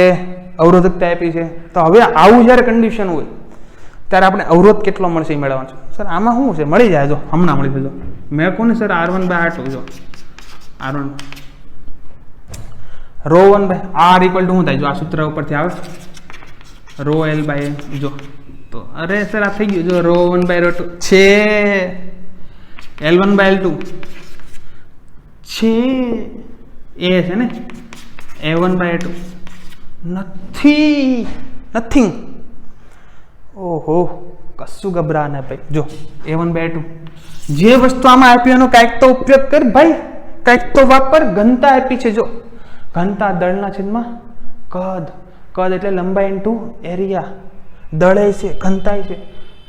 અવરોધકતા આપી છે. તો હવે આવું જ્યારે કન્ડિશન હોય ત્યારે આપણે અવરોધ કેટલો મળશે એ મેળવવાનું છે. સર આમાં શું છે? મળી જાય. જો હમણાં મળી જજો. મેં કોને સર r1/r2. જો r1 ρ1/r = શું થાય? જો આ સૂત્ર ઉપરથી આવે ρl/a. જો તો અરે સર આ થઈ ગયું. જો ρ1/ρ2 છે, L1/L2 છે, a છે ને, a1/a2 નથી, નથિંગ. ઓહો, કશું ગભરા ના ભાઈ. જો a1/a2 જે વસ્તુ આમાં આપી એનો કાંઈક તો ઉપયોગ કર ભાઈ, કાંઈક તો વાપર. ઘનતા આપી છે. જો ઘનતા દળના છેદમાં કદ. કદ એટલે લંબાઈ ઇન્ટુ એરિયા. દળે છે, ઘનતાય છે,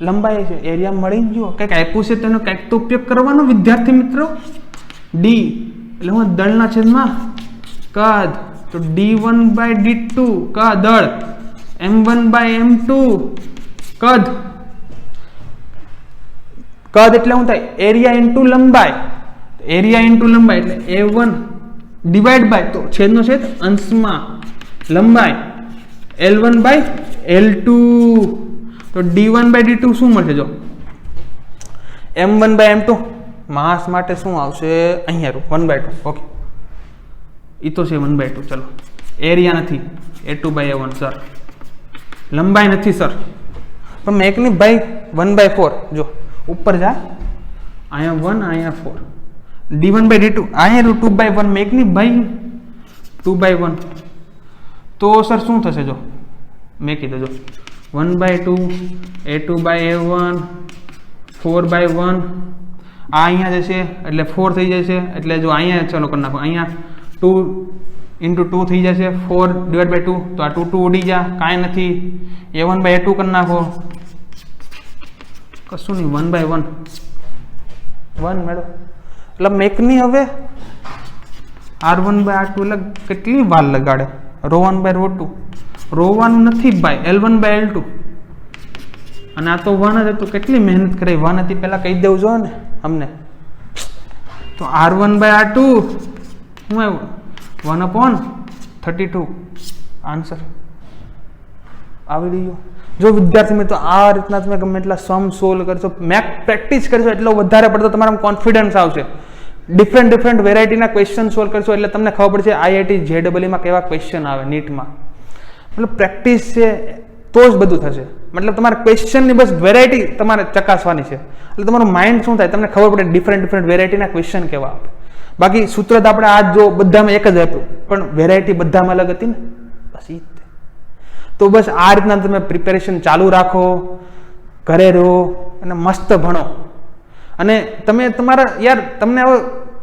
લંબાઈ છે, એરિયા મળી ગયો. કંઈક આપ્યું છે તેનો કંઈક તો ઉપયોગ કરવાનો વિદ્યાર્થી મિત્રો. d એટલે હું દળના છેદમાં કદ. તો d1/d2 દળ, m1/m2 કદ. કદ એટલે શું થાય? એરિયા ઇન્ટુ લંબાઈ. એરિયા ઇન્ટુ લંબાઈ એટલે a1 ડિવાઈડ બાય, તો છેદનો છેદ અંશમાં લંબાઈ L1/L2. તો d1/d2 શું મળશે? જો m1/m2 માસ માટે શું આવશે? અહીંયા 1/2. ઓકે, એ તો છે 1/2. ચલો, એરિયા નથી, a2/a1. સર લંબાઈ નથી સર, પણ મેકની ભાઈ 1/4. જો ઉપર જા, અહીંયા 1, અહીંયા 4. d1/d2 અહીંયા 2/1. મેકની ભાઈ 2/1. તો સર શું થશે? જો મેં કીધું, જો 1/2, a2/a1, 4/1. આ અહીંયા જશે એટલે 4 થઈ જશે. એટલે જો અહીંયા ચાલો કરી નાખો, અહીંયા 2 × 2 થઈ જશે, 4/2. તો આ 2 ઉડી જા, કાંઈ નથી. a1/a2 કરી નાખો, કશું નહીં, 1/1. 1 મેળવો. એટલે મેકની હવે r1/r2 એટલે કેટલી વાર લગાડે? ρ1/ρ2 રોવાનું નથી ભાઈ, L1/L2. અને આ તો 1 જ હતું. કેટલી મહેનત કરી. 1 હતી પહેલા કહી દેવું જોઈએ ને અમને. તો r1/r2 શું આવ્યું? 1/32. આન્સર આવી રહ્યો. જો વિદ્યાર્થી મિત્રો આ રીતના તમે ગમે એટલા સમ સોલ્વ કરશો, મેથ પ્રેક્ટિસ કરશો એટલો વધારે પડતો તમારામાં કોન્ફિડન્સ આવશે. ડિફરન્ટ વેરાયટીના ક્વેશ્ચન સોલ્વ કરશો એટલે તમને ખબર પડશે આઈઆઈટી JEE કેવા ક્વેશ્ચન આવે નીટમાં. મતલબ પ્રેક્ટિસ છે તો જ બધું થશે. મતલબ તમારે ક્વેશ્ચનની બસ વેરાયટી તમારે ચકાસવાની છે એટલે તમારું માઇન્ડ શું થાય તમને ખબર પડે ડિફરન્ટ વેરાયટીના ક્વેશ્ચન કેવા આવે. બાકી સૂત્ર તો આપણે આજ જો બધામાં એક જ આપ્યું પણ વેરાયટી બધામાં અલગ હતી ને, બસ એ જ. તો બસ આ રીતના તમે પ્રિપેરેશન ચાલુ રાખો, ઘરે રહો અને મસ્ત ભણો. અને તમે તમારા યાર તમને હવે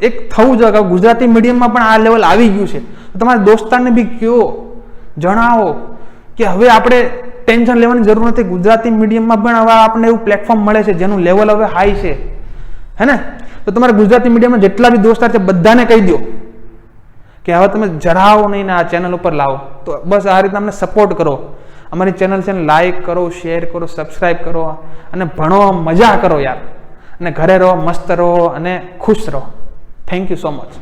એક થવું જોઈએ કે ગુજરાતી મીડિયમમાં પણ આ લેવલ આવી ગયું છે તો તમારા દોસ્તારને બી કહો, જણાવો કે હવે આપણે ટેન્શન લેવાની જરૂર નથી. ગુજરાતી મીડિયમમાં પણ હવે આપણને એવું પ્લેટફોર્મ મળે છે જેનું લેવલ હવે હાઈ છે, હે ને? તો તમારા ગુજરાતી મીડિયમમાં જેટલા બી દોસ્તાર છે બધાને કહી દો કે હવે તમે જરાવો નહીં ને આ ચેનલ ઉપર લાવો. તો બસ આ રીતના અમને સપોર્ટ કરો. અમારી ચેનલ છે ને લાઈક કરો, શેર કરો, સબસ્ક્રાઈબ કરો અને ભણો, મજા કરો યાર. અને ઘરે રહો, મસ્ત રહો અને ખુશ રહો. Thank you so much.